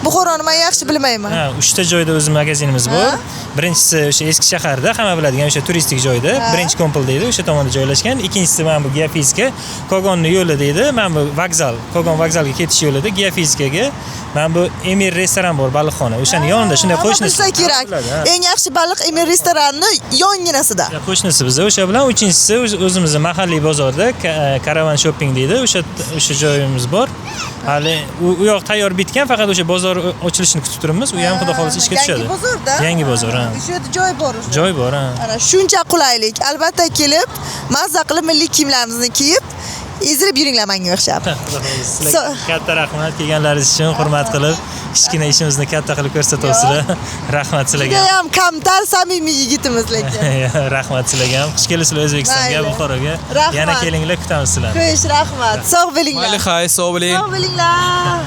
[SPEAKER 2] Buxoroni men yaxshi bilmayman.
[SPEAKER 4] 3 ta joyda o'z magazinimiz bor. Birinchisi o'sha eski shaharda, hamma biladigan o'sha turistik joyda, birinchi kompl deydi, o'sha tomonda joylashgan. Ikkinchisi mana bu Geofizika, Kogonning yo'li deydi. Mana bu vokzal, Kogon vokzalga ketish yo'lida Geofizikaga mana bu Emir restoran bor, baliqxona. O'shaning yonida shunday qo'shnisi
[SPEAKER 2] kerak. Eng yaxshi baliq Emir restoranini yonginasida.
[SPEAKER 4] Qo'shnisi bizda o'sha bilan, uchinchisi o'zimizning mahalliy bozorda Caravan Shopping deydi. O'sha joyimiz bor. Hali u yoq tayyor bitgan, faqat o'sha bozor ochilishini kutib turibmiz. U ham xudo xolasa ishga tushadi.
[SPEAKER 2] Yangi bozorda?
[SPEAKER 4] Yangi bozor, ha.
[SPEAKER 2] O'sha yerda joy bor.
[SPEAKER 4] Joy bor, ha.
[SPEAKER 2] Ana shuncha qulaylik. Albatta kelib, mazza qilib milliy kiyimlarimizni kiyib, ezilib yuringlar menga o'xshab.
[SPEAKER 4] Katta rahmat kelganlaringiz uchun, hurmat qilib, kichkina ishimizni katta qilib ko'rsatyapsizlar. Rahmat sizlarga.
[SPEAKER 2] Juda ham kamtar samimiy yigitimiz lekin.
[SPEAKER 4] Rahmat sizlarga ham. Xush kelibsizlar O'zbekistonga, Buxoroga. Yana kelinglar, kutamiz sizlarni.
[SPEAKER 2] Xo'sh, rahmat. Sog' bo'linglar.
[SPEAKER 1] Mayli, hay, sog' bo'ling.
[SPEAKER 2] Sog' bo'linglar.